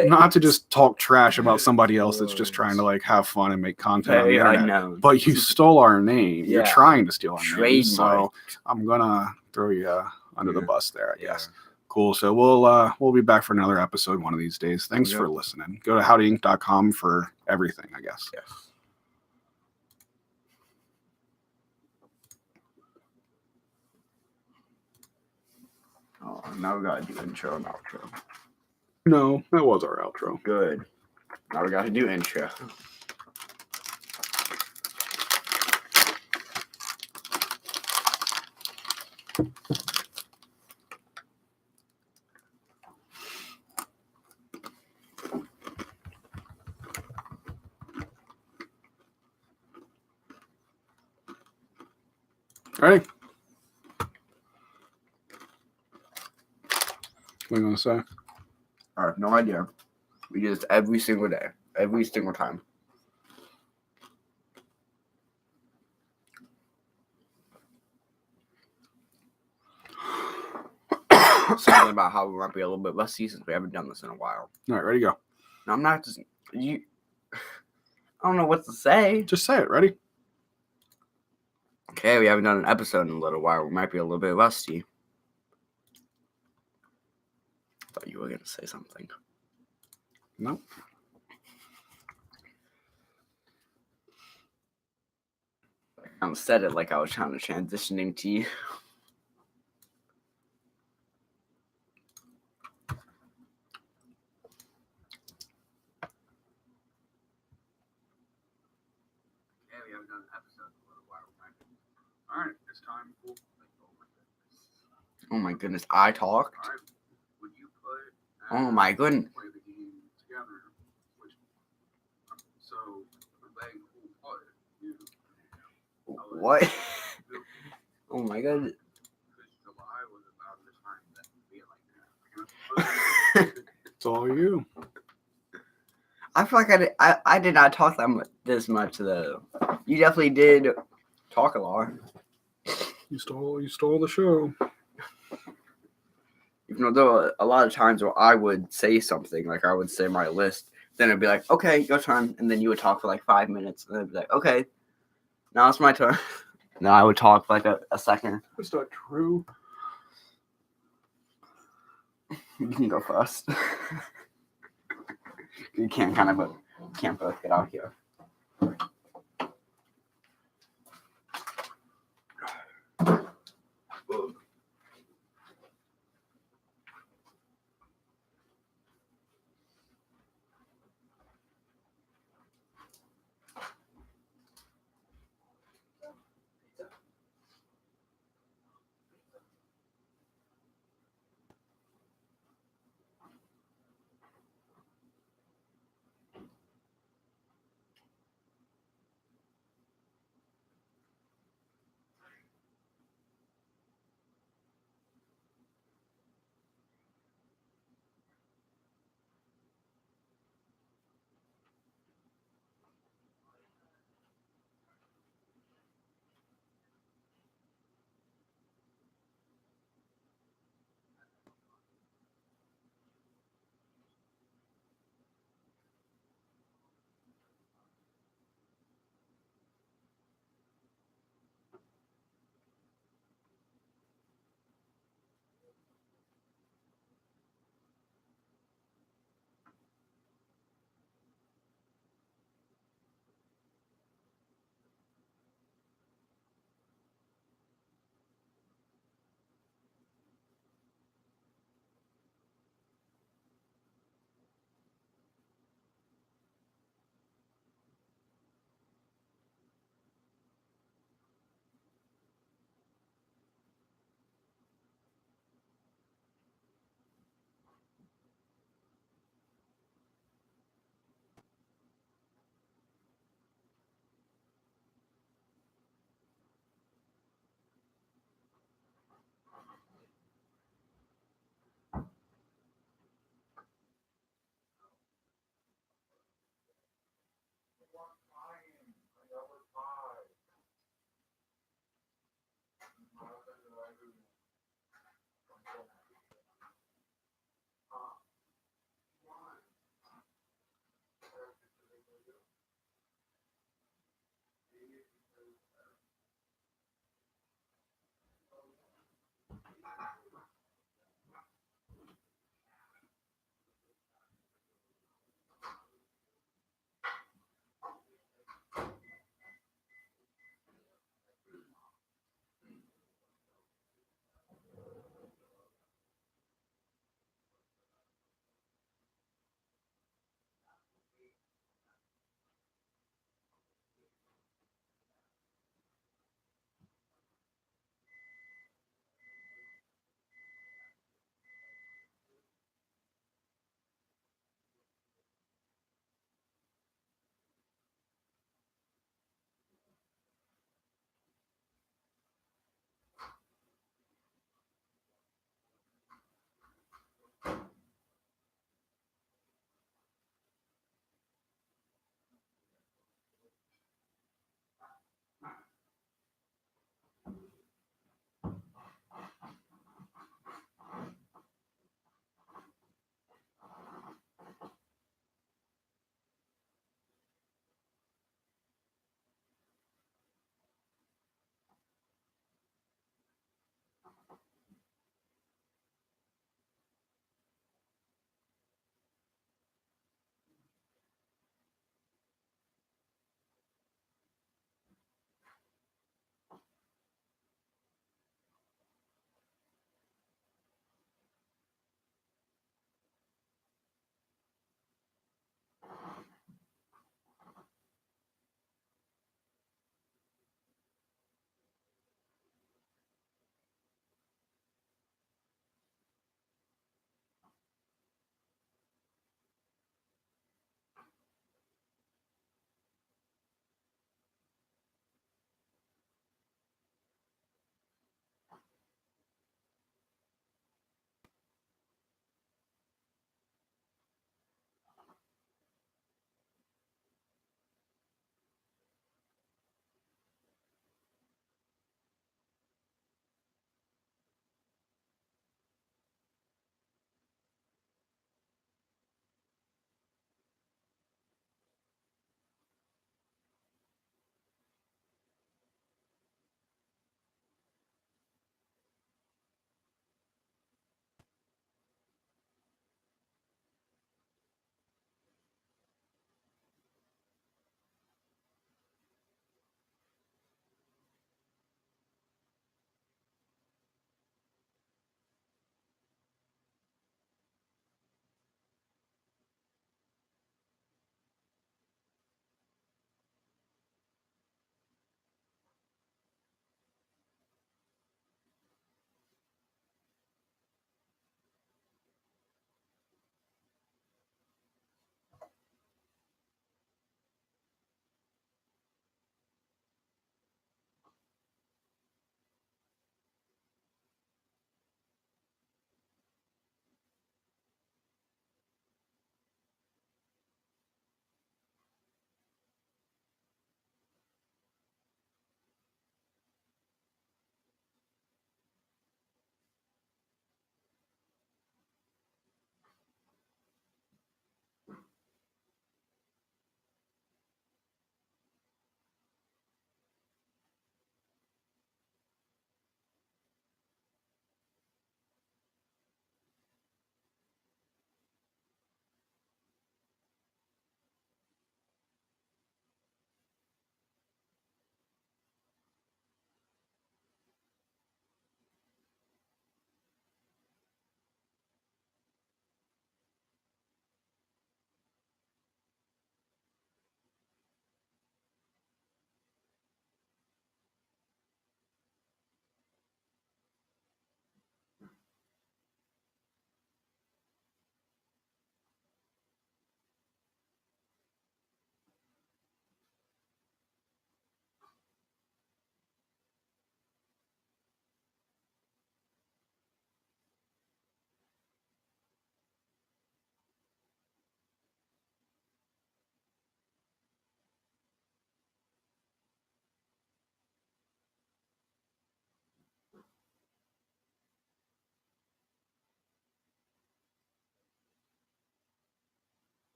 not to just talk trash about somebody else that's just trying to like have fun and make content on the internet. I know. But you stole our name. You're trying to steal our name, so I'm gonna throw you under the bus there, I guess. Cool. So we'll be back for another episode one of these days. Thanks for listening. Go to howdyinc.com for everything, I guess. Yes. Oh, now we gotta do intro and outro. No, that was our outro. Good. Now we gotta do intro. All right. What are you going to say? I have no idea. We do this every single day. Every single time. Something about how we might be a little bit rusty since we haven't done this in a while. All right, ready, go. No, I'm not just... I don't know what to say. Just say it. Ready? Okay, we haven't done an episode in a little while. We might be a little bit rusty. Thought you were going to say something. No. I said it like I was trying to transition into you. We haven't done an episode in a little while, right? All right, it's time. Oh my goodness, I talked. All right. Would you put? Oh my goodness. Play the game together. So the leg will play. What? Oh my god. Because July was about the time that would be like that. It's all you. I feel like I did not talk this much though. You definitely did talk a lot. You stole the show. Even though a lot of times where I would say something, like I would say my list, then it'd be like, okay, your turn, and then you would talk for like 5 minutes, and then it'd be like, okay, now it's my turn. Now I would talk for like a second. That's not true. You can go first. You can't both get out here.